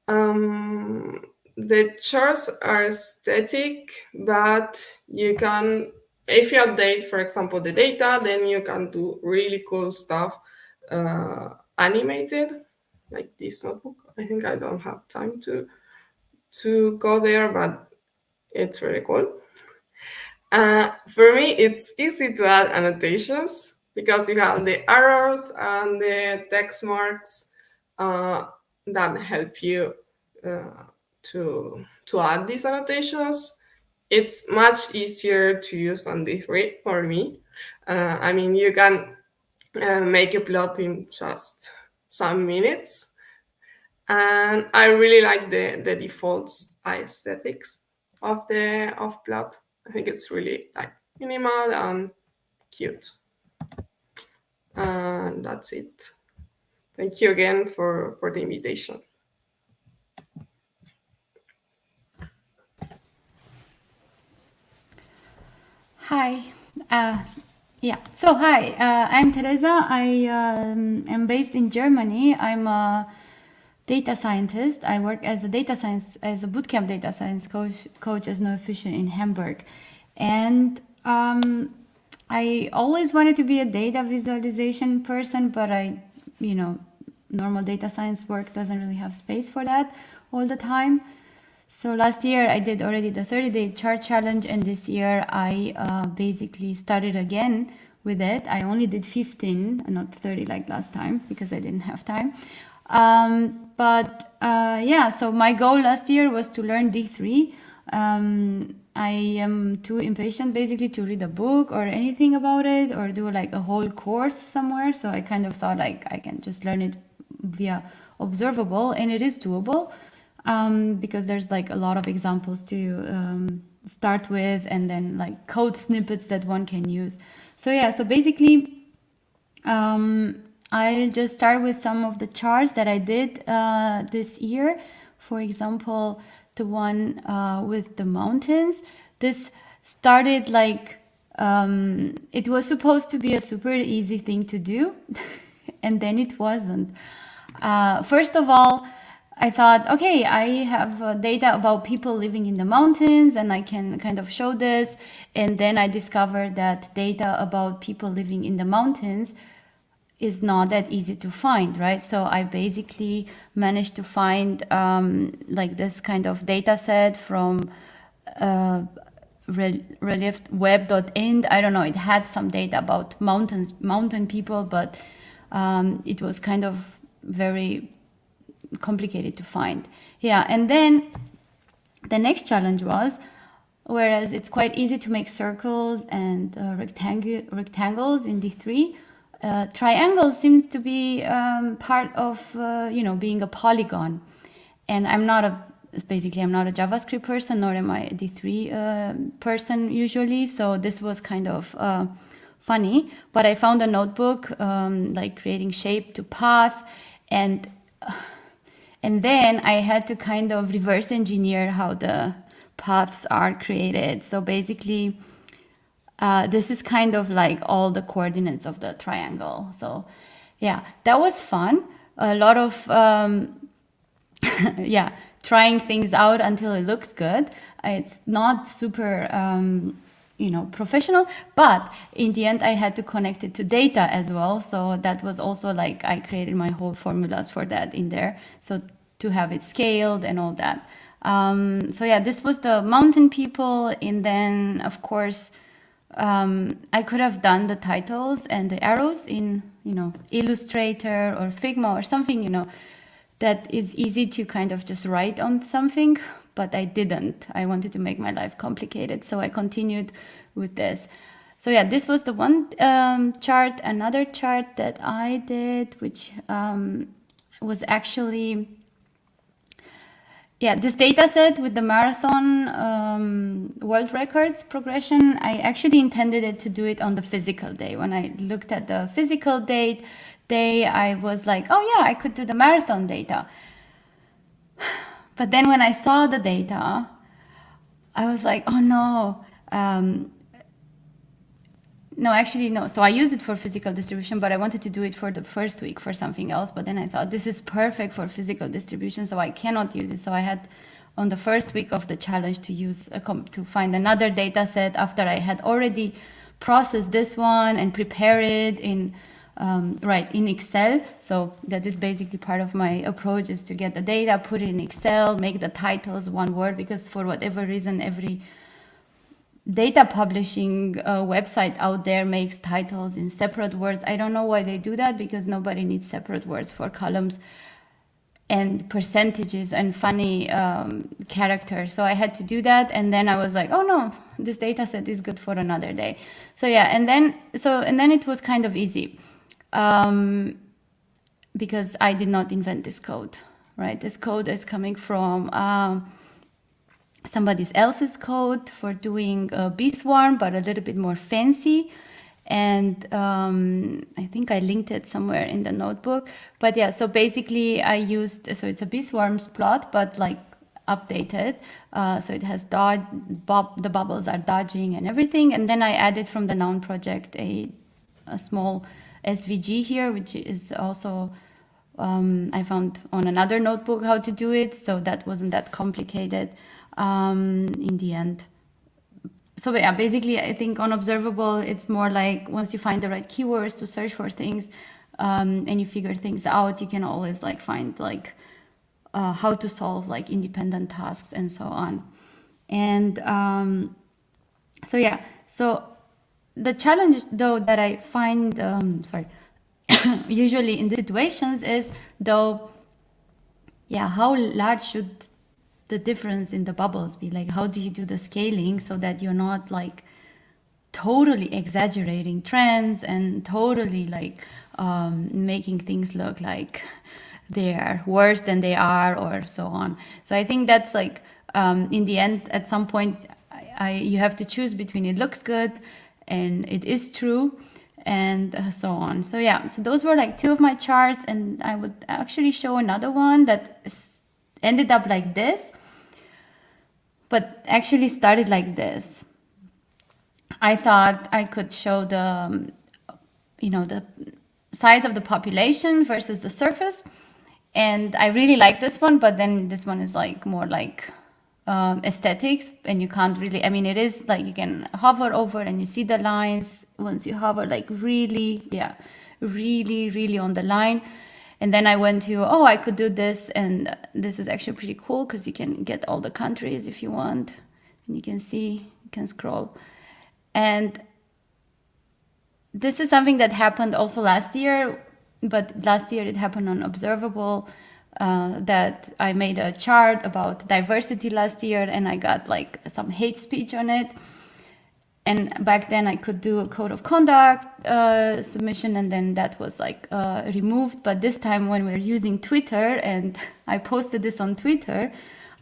The charts are static, but you can, if you update, for example, the data, then you can do really cool stuff animated, like this notebook. I think I don't have time to go there, but it's really cool. For me, it's easy to add annotations because you have the arrows and the text marks that help you to add these annotations. It's much easier to use on D3 for me. I mean, you can make a plot in just some minutes. And I really like the default aesthetics of plot. I think it's really like minimal and cute. And that's it. Thank you again for the invitation. Hi. Hi, I'm Tereza. I am based in Germany. I'm a data scientist. I work as a bootcamp data science coach as no official in Hamburg. And I always wanted to be a data visualization person, but normal data science work doesn't really have space for that all the time. So last year I did already the 30-day chart challenge, and this year I basically started again with it. I only did 15, not 30 like last time because I didn't have time. So my goal last year was to learn D3. I am too impatient basically to read a book or anything about it or do like a whole course somewhere. So I kind of thought like I can just learn it via Observable, and it is doable. Because there's like a lot of examples to start with, and then like code snippets that one can use. So basically I'll just start with some of the charts that I did this year. For example, the one with the mountains. This started like it was supposed to be a super easy thing to do and then it wasn't. First of all, I thought, okay, I have data about people living in the mountains and I can kind of show this. And then I discovered that data about people living in the mountains is not that easy to find, right? So I basically managed to find like this kind of data set from reliefweb.int. I don't know, it had some data about mountain people, but it was kind of very complicated to find. Yeah, and then the next challenge was, whereas it's quite easy to make circles and rectangles in D3, triangle seems to be part of being a polygon. And I'm not a JavaScript person, nor am I a D3 person usually. So this was kind of funny. But I found a notebook like creating shape to path, and then I had to kind of reverse engineer how the paths are created. So basically, this is kind of like all the coordinates of the triangle. So yeah, that was fun. A lot of, trying things out until it looks good. It's not super, professional, but in the end I had to connect it to data as well. So that was also like, I created my whole formulas for that in there. So to have it scaled and all that. This was the mountain people. And then of course, I could have done the titles and the arrows in, Illustrator or Figma or something, that is easy to kind of just write on something, but I didn't. I wanted to make my life complicated, so I continued with this. So yeah, this was the one chart. Another chart that I did, which was actually, this data set with the marathon world records progression. I actually intended it to do it on the physical day. When I looked at the physical day, I was like, oh yeah, I could do the marathon data. But then when I saw the data, I was like, oh no, no, actually, no. So I use it for physical distribution, but I wanted to do it for the first week for something else. But then I thought this is perfect for physical distribution, so I cannot use it. So I had on the first week of the challenge to use to find another data set after I had already processed this one and prepare it in in Excel. So that is basically part of my approach, is to get the data, put it in Excel, make the titles one word, because for whatever reason, every data publishing website out there makes titles in separate words. I don't know why they do that, because nobody needs separate words for columns and percentages and funny characters. So I had to do that, and then I was like, oh no, this data set is good for another day. So yeah, and then it was kind of easy, because I did not invent this code, right? This code is coming from somebody else's code for doing a bee swarm, but a little bit more fancy. And I think I linked it somewhere in the notebook. But yeah, so basically I used, so it's a bee swarms plot, but like updated. So it has the bubbles are dodging and everything. And then I added from the noun project a small SVG here, which is also, I found on another notebook how to do it. So that wasn't that complicated in the end. So yeah, basically I think on Observable, it's more like once you find the right keywords to search for things and you figure things out, you can always like find like how to solve like independent tasks and so on. And so yeah, so the challenge though that I find, usually in these situations is though, yeah, how large should the difference in the bubbles be? Like, how do you do the scaling so that you're not like totally exaggerating trends and totally like making things look like they're worse than they are or so on. So I think that's like in the end, at some point, you have to choose between it looks good and it is true and so on. So yeah, so those were like two of my charts, and I would actually show another one that ended up like this, but actually started like this. I thought I could show the, the size of the population versus the surface. And I really like this one, but then this one is like more like aesthetics, and you can't really, I mean, it is like you can hover over and you see the lines once you hover, like really on the line. And then I went to, I could do this. And this is actually pretty cool because you can get all the countries if you want. And you can see, you can scroll. And this is something that happened also last year, but last year it happened on Observable, that I made a chart about diversity last year and I got like some hate speech on it. And back then I could do a code of conduct submission, and then that was like removed. But this time when we're using Twitter, and I posted this on Twitter,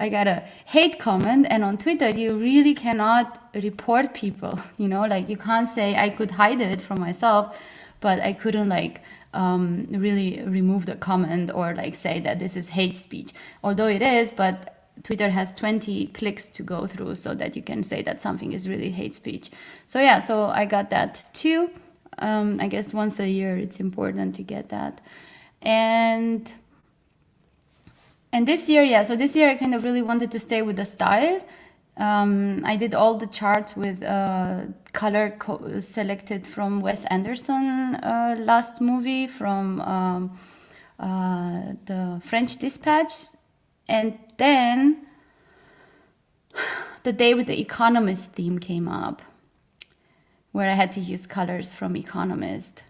I got a hate comment. And on Twitter, you really cannot report people, like you can't say, I could hide it from myself, but I couldn't like really remove the comment or like say that this is hate speech, although it is, but Twitter has 20 clicks to go through so that you can say that something is really hate speech. So yeah, so I got that too. I guess once a year it's important to get that. And this year, so this year I kind of really wanted to stay with the style. I did all the charts with color selected from Wes Anderson last movie from the French Dispatch. And then the day with the Economist theme came up, where I had to use colors from Economist.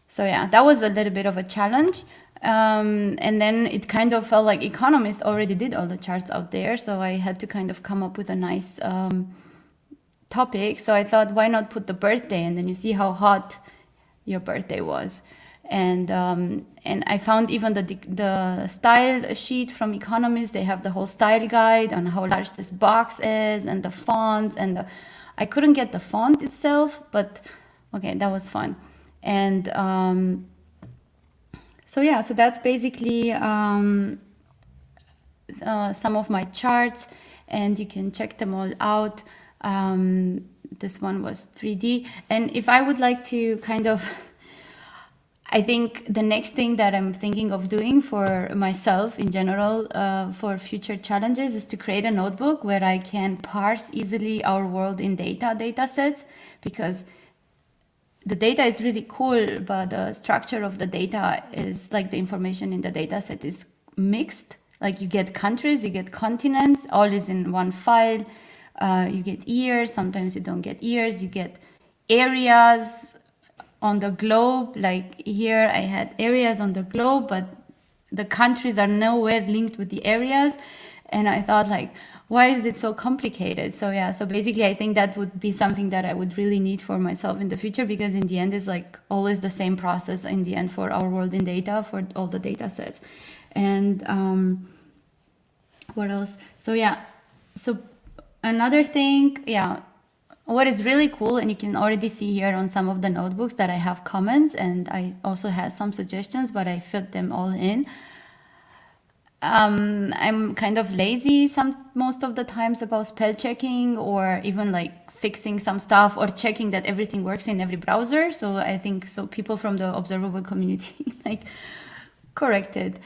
So yeah, that was a little bit of a challenge. And then it kind of felt like Economist already did all the charts out there. So I had to kind of come up with a nice topic. So I thought, why not put the birthday? And then you see how hot your birthday was. And I found even the style sheet from Economist. They have the whole style guide on how large this box is and the fonts. And I couldn't get the font itself, but okay, that was fun. And so yeah, so that's basically some of my charts, and you can check them all out. this one was 3D. And if I would like to kind of, I think the next thing that I'm thinking of doing for myself in general for future challenges is to create a notebook where I can parse easily our world in data sets, because the data is really cool, but the structure of the data is like the information in the data set is mixed. Like you get countries, you get continents, all is in one file. You get years, sometimes you don't get years, you get areas on the globe. Like here I had areas on the globe, but the countries are nowhere linked with the areas. And I thought, like, why is it so complicated? So yeah, so basically I think that would be something that I would really need for myself in the future, because in the end it's like always the same process in the end for our world in data, for all the data sets. And what else? So yeah, so another thing, yeah, what is really cool, and you can already see here on some of the notebooks that I have comments, and I also had some suggestions, but I filled them all in. I'm kind of lazy most of the times about spell checking, or even like fixing some stuff or checking that everything works in every browser. So I think so people from the observable community like corrected.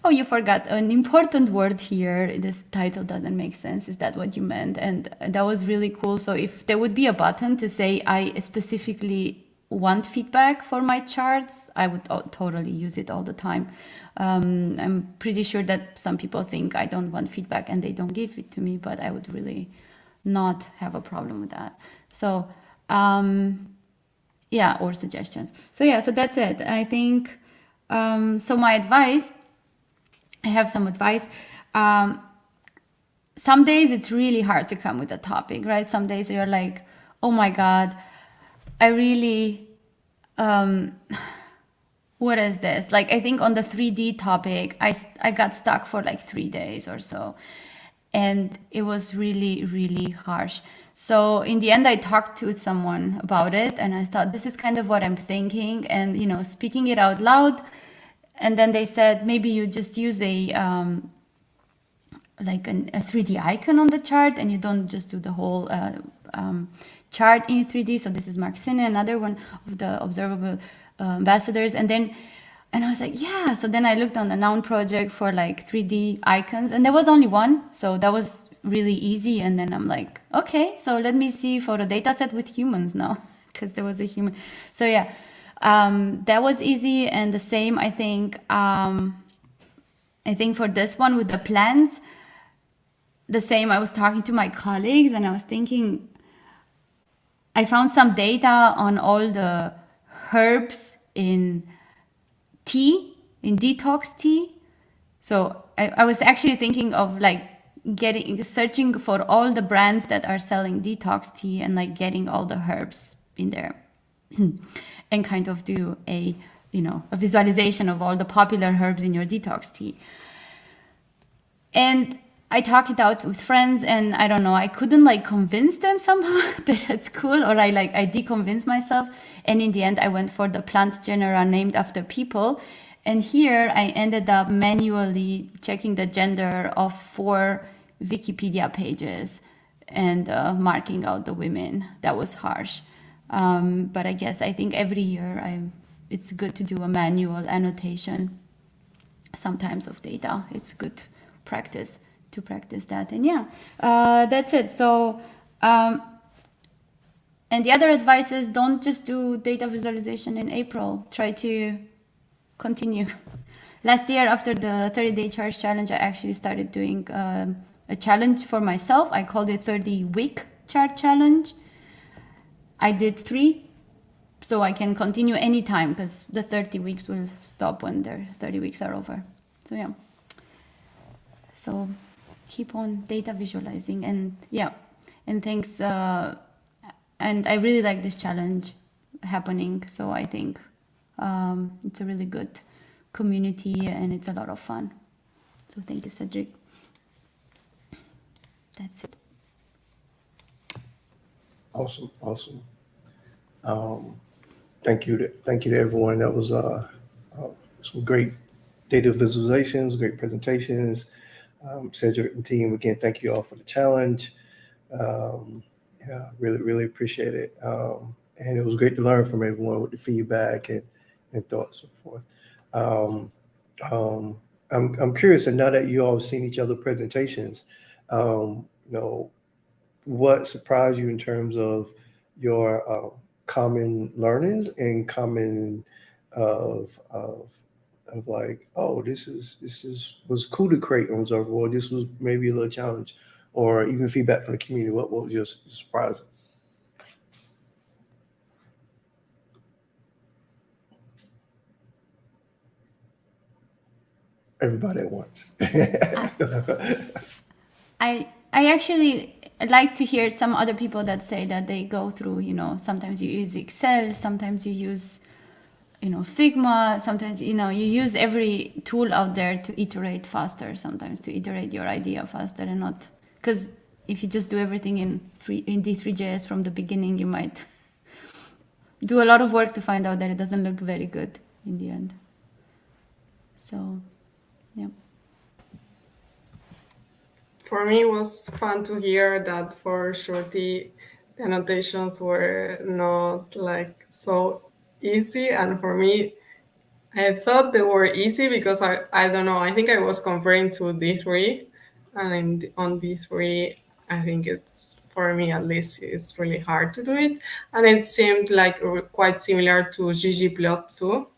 Oh, you forgot an important word here. This title doesn't make sense. Is that what you meant? And that was really cool. So if there would be a button to say I specifically want feedback for my charts, I would totally use it all the time. I'm pretty sure that some people think I don't want feedback and they don't give it to me, but I would really not have a problem with that. So yeah, or suggestions. So yeah, so that's it. I think, so my advice, I have some advice. Some days it's really hard to come with a topic, right? Some days you're like, oh my God, I really, what is this? Like, I think on the 3D topic, I got stuck for like 3 days or so. And it was really, really harsh. So in the end, I talked to someone about it, and I thought, this is kind of what I'm thinking, and, you know, speaking it out loud. And then they said, maybe you just use a 3D icon on the chart, and you don't just do the whole chart in 3D. So this is Marksine, another one of the Observable Ambassadors. And I was like, yeah. So then I looked on the Noun project for like 3D icons, and there was only one. So that was really easy. And then I'm like, okay, so let me see for a data set with humans now, because there was a human. So yeah, that was easy. And the same, I think for this one with the plants, the same, I was talking to my colleagues and I was thinking, I found some data on all the herbs in tea, in detox tea. So I was actually thinking of like searching for all the brands that are selling detox tea and like getting all the herbs in there and kind of do a visualization of all the popular herbs in your detox tea. And I talked it out with friends, and I don't know, I couldn't like convince them somehow that that's cool, or I deconvinced myself. And in the end, I went for the plant genera named after people. And here I ended up manually checking the gender of 4 Wikipedia pages and marking out the women. That was harsh. But I think every year it's good to do a manual annotation sometimes of data. It's good practice to practice that. And yeah, that's it. So, and the other advice is don't just do data visualization in April. Try to continue. Last year, after the 30-day charge challenge, I actually started doing a challenge for myself. I called it 30-week chart challenge. I did 3, so I can continue anytime, because the 30 weeks will stop when the 30 weeks are over. So yeah. So keep on data visualizing, and yeah, and thanks. And I really like this challenge happening. So I think it's a really good community and it's a lot of fun. So thank you, Cédric. That's it. Awesome. Thank you to everyone. That was some great data visualizations, great presentations. Cédric and team, again, thank you all for the challenge. Yeah, really appreciate it. And it was great to learn from everyone with the feedback and thoughts and so forth. Um, um, I'm curious, and now that you all have seen each other presentations, what surprised you in terms of your common learnings and common of like, oh, this is was cool to create on Observable, or this was maybe a little challenge, or even feedback from the community. What was your surprise? Everybody at once. I actually like to hear some other people that say that they go through, sometimes you use Excel, sometimes you use, Figma, sometimes, you use every tool out there to iterate faster, sometimes to iterate your idea faster and not, because if you just do everything in D3.js from the beginning, you might do a lot of work to find out that it doesn't look very good in the end. So, yeah. For me, it was fun to hear that for Shruti, the annotations were not like so easy. And for me, I thought they were easy because I don't know, I think I was comparing to D3. And on D3, I think it's, for me at least, it's really hard to do it. And it seemed like quite similar to ggplot too,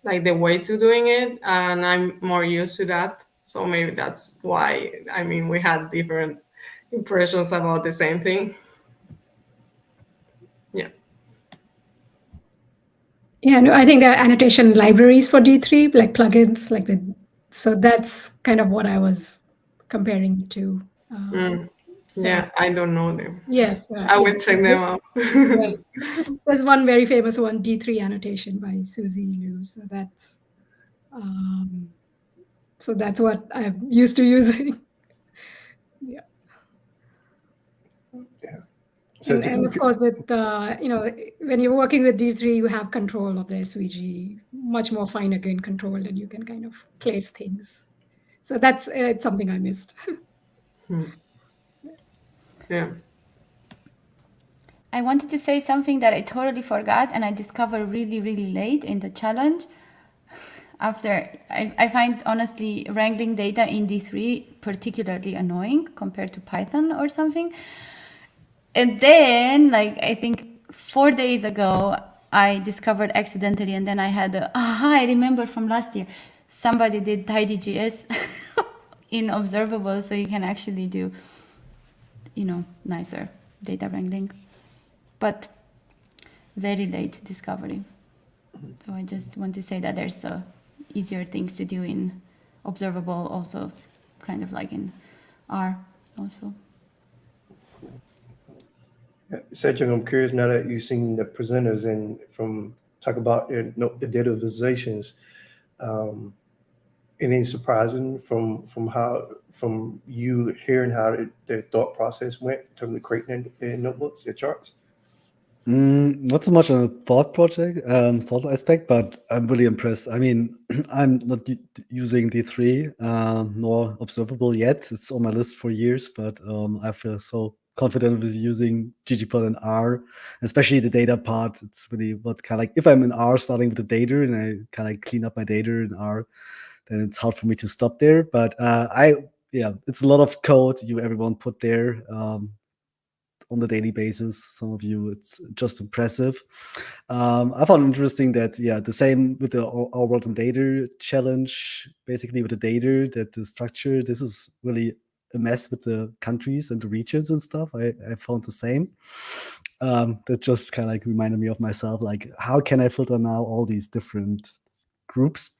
like the way to doing it. And I'm more used to that. So maybe that's why, we had different impressions about the same thing. Yeah. Yeah, no, I think there are annotation libraries for D3, like plugins, so that's kind of what I was comparing to. So, Yeah, I don't know them. yes. I will check them out. Right. There's one very famous one, D3 annotation by Susie Liu. So that's what I'm used to using. Yeah. Yeah. And of course, when you're working with D3, you have control of the SVG, much more finer grained control, and you can kind of place things. So it's something I missed. Yeah. I wanted to say something that I totally forgot and I discovered really, really late in the challenge. After I find honestly wrangling data in D3 particularly annoying compared to Python or something. And then, I think 4 days ago, I discovered accidentally, and then I had I remember from last year, somebody did tidy.js in Observable, so you can actually do, nicer data wrangling. But very late discovery. So I just want to say that there's easier things to do in Observable, also kind of like in R also. Cedric, I'm curious now that you've seen the presenters and talk about the data visualizations. Anything surprising from you hearing how the thought process went in terms of creating the notebooks, the charts? Not so much on a thought aspect, but I'm really impressed. I'm not using D3 nor Observable yet. It's on my list for years, but I feel so confident with using ggplot and R, especially the data part. It's really what kind of like if I'm in R starting with the data and I kind of clean up my data in R, then it's hard for me to stop there. But it's a lot of code everyone put there. On the daily basis. Some of you, it's just impressive. I found it interesting that, the same with the Our World in Data challenge, basically with the data, that the structure, this is really a mess with the countries and the regions and stuff. I found the same. That just kind of like reminded me of myself, like, how can I filter now all these different groups?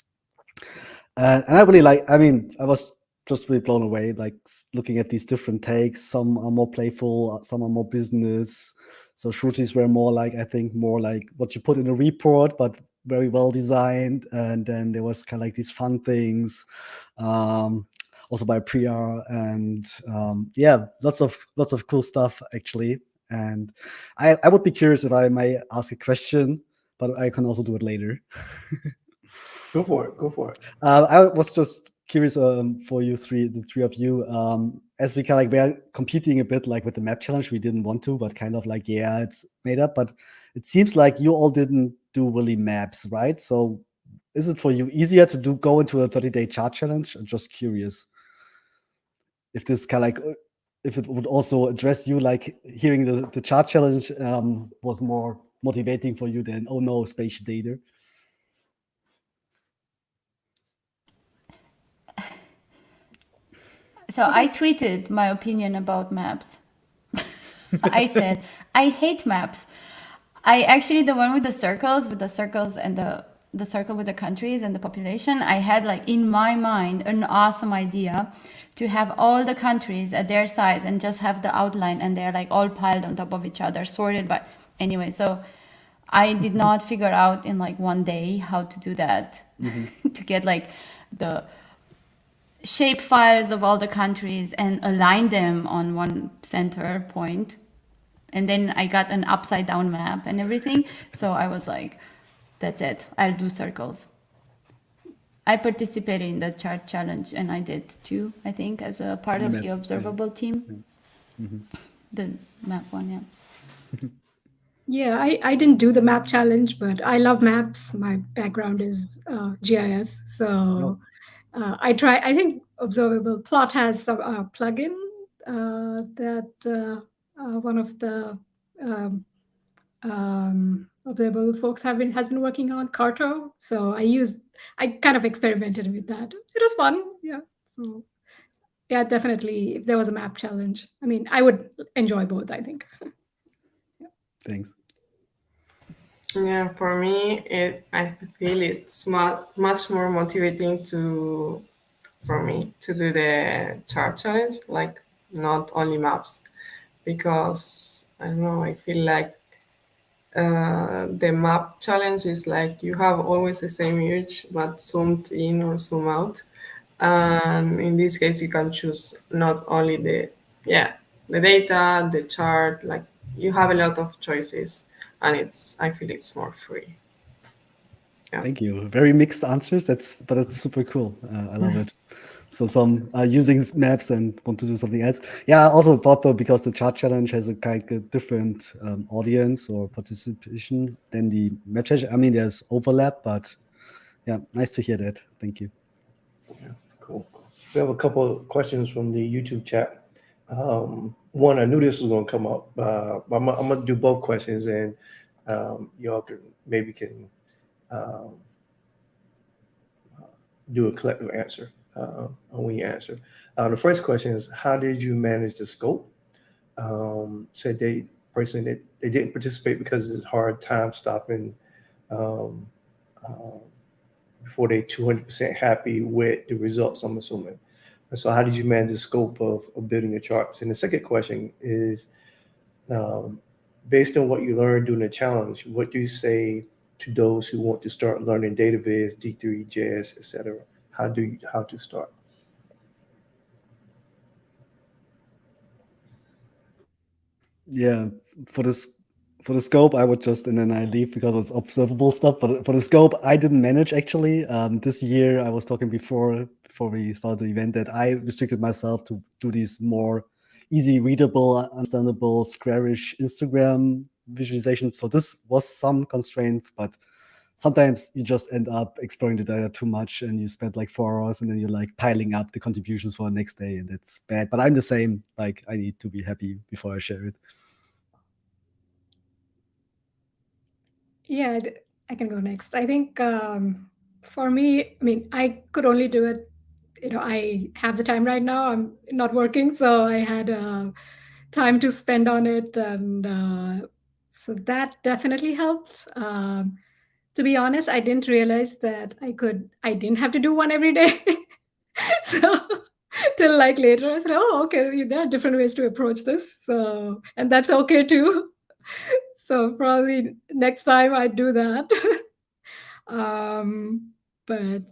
And I really I was just really blown away, like looking at these different takes. Some are more playful, some are more business. So Shruti's were more like, I think, more like what you put in a report, but very well designed. And then there was kind of like these fun things, also by Priya, and lots of cool stuff actually. And I would be curious if I may ask a question, but I can also do it later. Go for it. I was just curious for you the three of you, as we kind of we're competing a bit like with the map challenge. We didn't want to, but kind of like, yeah, it's made up. But it seems like you all didn't do really maps, right? So is it for you easier to go into a 30-day chart challenge? I'm just curious if this kind of like, if it would also address you, like hearing the chart challenge was more motivating for you than, oh no, spatial data. So I tweeted my opinion about maps. I said, I hate maps. I actually, the one with the circles and the circle with the countries and the population, I had like in my mind an awesome idea to have all the countries at their size and just have the outline, and they're like all piled on top of each other, sorted by, anyway, so I did not figure out in like one day how to do that, to get like the shape files of all the countries and align them on one center point. And then I got an upside down map and everything. So I was like, that's it. I'll do circles. I participated in the chart challenge, and I did too, I think, as a part of the observable team. The map one, yeah. Yeah, I didn't do the map challenge, but I love maps. My background is GIS. So I think Observable Plot has some plugin that one of the Observable folks has been working on, Carto. So I kind of experimented with that. It was fun. Yeah. So yeah, definitely, if there was a map challenge, I mean, I would enjoy both, I think. Thanks. Yeah, for me, I feel it's much more motivating for me to do the chart challenge, like not only maps, because I don't know, I feel like the map challenge is like you have always the same image, but zoomed in or zoom out. And in this case, you can choose not only the data, the chart, like you have a lot of choices, and I feel it's more free. Yeah. Thank you. Very mixed answers. But it's super cool. I love it. So some are using maps and want to do something else. Yeah, I also thought though, because the chart challenge has a kind of different audience or participation than the map challenge. I mean, there's overlap, but yeah, nice to hear that. Thank you. Yeah, cool. We have a couple of questions from the YouTube chat. One, I knew this was going to come up. I'm going to do both questions, and y'all can do a collective answer when you answer. The first question is, how did you manage the scope? Said they didn't participate because it's hard time stopping before they 200% happy with the results, I'm assuming. And so how did you manage the scope of building your charts? And the second question is, based on what you learned during the challenge, what do you say to those who want to start learning data viz, D3, JS, etc.? How to start? Yeah, for the scope, I would just, and then I leave because it's observable stuff. But for the scope, I didn't manage actually. This year, I was talking before we started the event that I restricted myself to do these more easy, readable, understandable, squarish Instagram visualizations. So this was some constraints, but sometimes you just end up exploring the data too much and you spend like 4 hours and then you're like piling up the contributions for the next day, and it's bad. But I'm the same. Like I need to be happy before I share it. Yeah, I can go next. I think for me, I mean, I could only do it, I have the time right now. I'm not working, so I had time to spend on it. And so that definitely helped. To be honest, I didn't realize that I didn't have to do one every day. So till like later, I said, oh, okay, there are different ways to approach this. So, and that's okay too. So probably next time I do that. But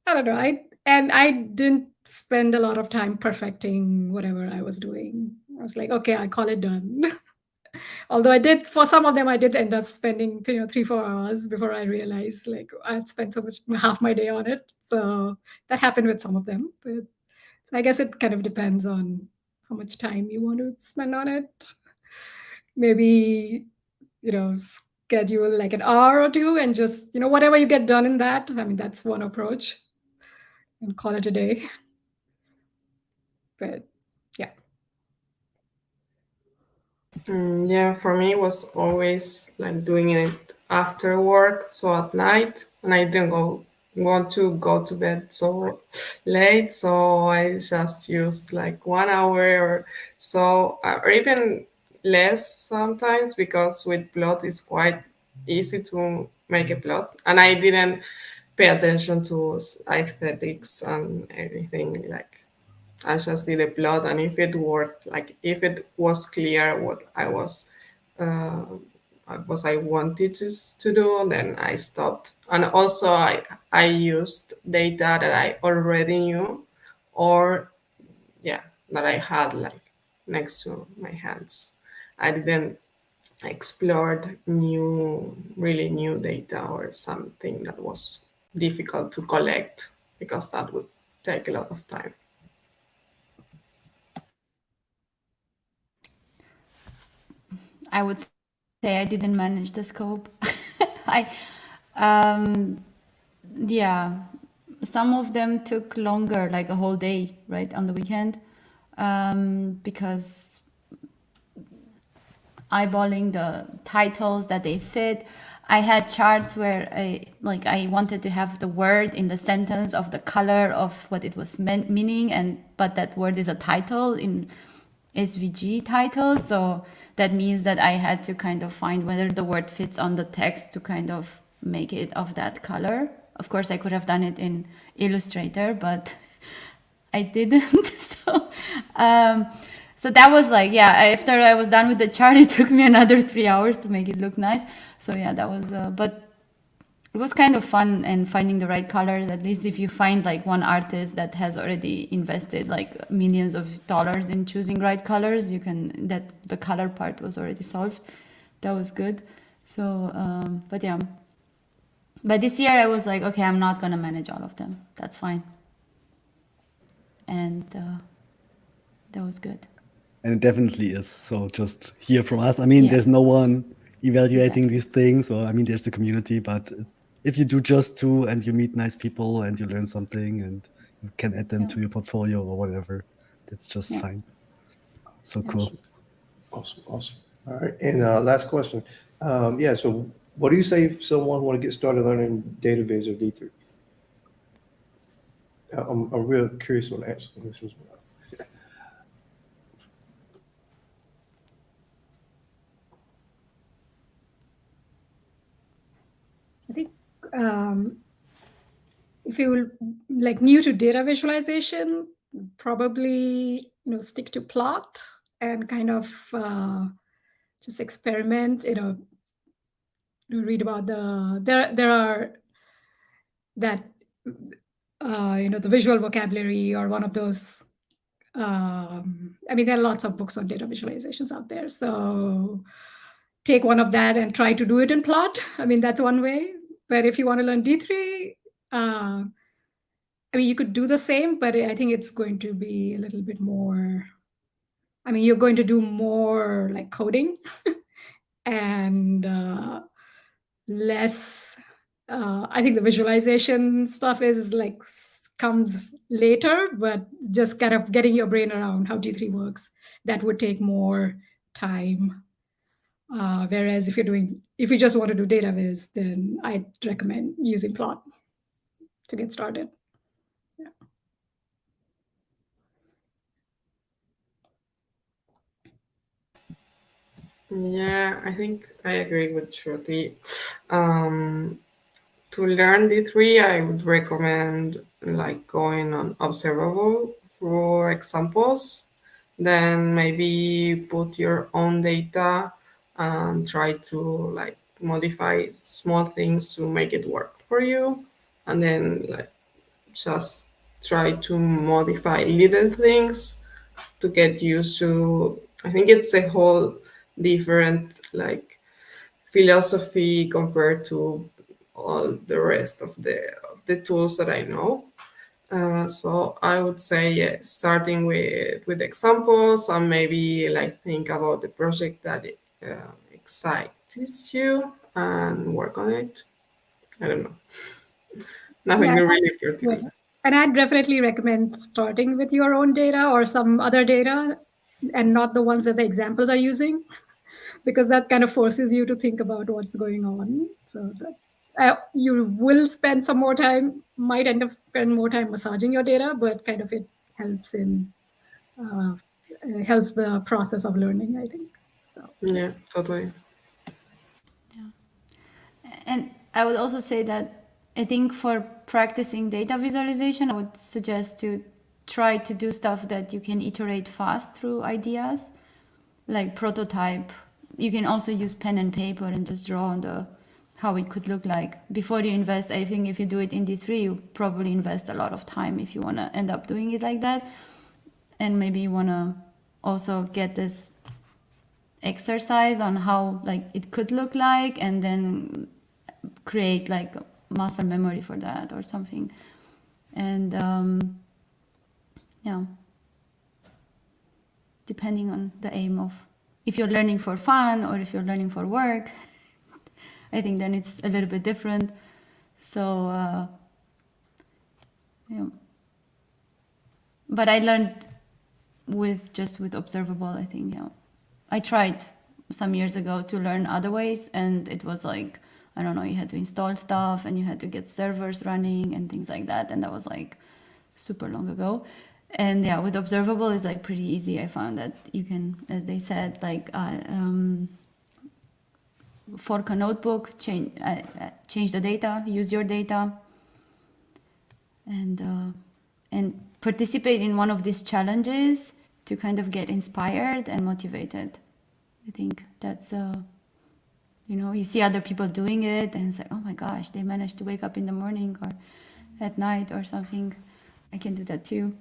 I don't know. I didn't spend a lot of time perfecting whatever I was doing. I was like, okay, I call it done. Although I did, for some of them, I did end up spending 3-4 hours before I realized like I had spent so much, half my day on it. So that happened with some of them. But so I guess it kind of depends on how much time you want to spend on it. Maybe, schedule like an hour or two and just, whatever you get done in that. I mean, that's one approach, and call it a day. But yeah. Yeah, for me it was always like doing it after work, so at night, and I didn't want to go to bed so late, so I just used like 1 hour or so, or even less sometimes, because with plot it's quite easy to make a plot, and I didn't pay attention to aesthetics and everything. Like, I just did a plot, and if it worked, like if it was clear what uh, I wanted to do, then I stopped. And also, I used data that I already knew, or that I had like next to my hands. I didn't explore really new data or something that was difficult to collect, because that would take a lot of time. I would say I didn't manage the scope. Yeah, some of them took longer, like a whole day, right, on the weekend, because eyeballing the titles that they fit. I had charts where I wanted to have the word in the sentence of the color of what it was meaning, but that word is a title in SVG title, so that means that I had to kind of find whether the word fits on the text to kind of make it of that color. Of course, I could have done it in Illustrator, but I didn't. So that was like, after I was done with the chart, it took me another 3 hours to make it look nice. So yeah, that was, but it was kind of fun, and finding the right colors. At least if you find like one artist that has already invested like millions of dollars in choosing right colors, that the color part was already solved. That was good. So, but yeah. But this year I was like, okay, I'm not going to manage all of them. That's fine. And that was good. And it definitely is. So just hear from us. I mean, there's no one evaluating these things. So, I mean, there's the community, but if you do just two and you meet nice people and you learn something and you can add them to your portfolio or whatever, that's just fine. So cool. Awesome. All right. And last question. So what do you say if someone want to get started learning data viz or D3? I'm real curious on the answer on this as well. I think if you're like new to data visualization, probably stick to plot and kind of just experiment. Read about there are that the visual vocabulary, or one of those. I mean, there are lots of books on data visualizations out there. So take one of that and try to do it in plot. I mean, that's one way. But if you want to learn D3, I mean, you could do the same, but I think it's going to be a little bit more. I mean, you're going to do more like coding and less. I think the visualization stuff is like comes later, but just kind of getting your brain around how D3 works, that would take more time. Whereas if you just want to do data viz, then I'd recommend using plot to get started. Yeah, I think I agree with Shruti. To learn D3, I would recommend like going on Observable for examples. Then maybe put your own data and try to like modify small things to make it work for you. And then like just try to modify little things to get used to. I think it's a whole different like philosophy compared to all the rest of the tools that I know. So I would say, yeah, starting with examples and maybe like think about the project that excites you and work on it. I don't know. Nothing Yeah, really yeah. particular. And I'd definitely recommend starting with your own data or some other data and not the ones that the examples are using, because that kind of forces you to think about what's going on. So that you will spend some more time, might end up spend more time massaging your data, but kind of it helps in helps the process of learning, I think. So Yeah, totally. And I would also say that I think for practicing data visualization, I would suggest to try to do stuff that you can iterate fast through ideas, like prototype. You can also use pen and paper and just draw on the how it could look like. Before you invest, I think if you do it in D3, you probably invest a lot of time if you want to end up doing it like that. And maybe you want to also get this exercise on how like it could look like, and then create like muscle memory for that or something. And yeah, depending on the aim of if you're learning for fun or if you're learning for work, I think then it's a little bit different. So yeah, but I learned with Observable, I think. Yeah, I tried some years ago to learn other ways, and it was like, I don't know, you had to install stuff and you had to get servers running and things like that, and that was like super long ago. And yeah, with Observable it's like pretty easy. I found that you can, as they said, like fork a notebook, change the data, use your data, and participate in one of these challenges to kind of get inspired and motivated. I think that's you see other people doing it and it's like, oh my gosh, they managed to wake up in the morning or at night or something. I can do that too.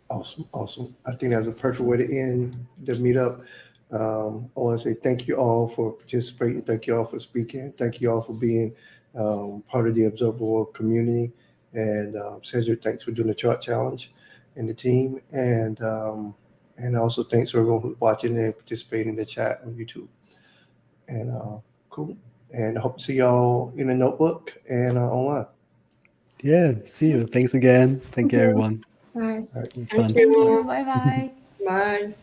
Awesome. I think that's a perfect way to end the meetup. I want to say thank you all for participating. Thank you all for speaking. Thank you all for being part of the Observable community. And Cédric, thanks for doing the chart challenge and the team. And also thanks for everyone who's watching and participating in the chat on YouTube. And cool. And I hope to see y'all in the notebook and online. Yeah, see you. Thanks again. Thank you, you. everyone. Bye. All right, Thank fun. Thank you. you. Bye bye. Bye.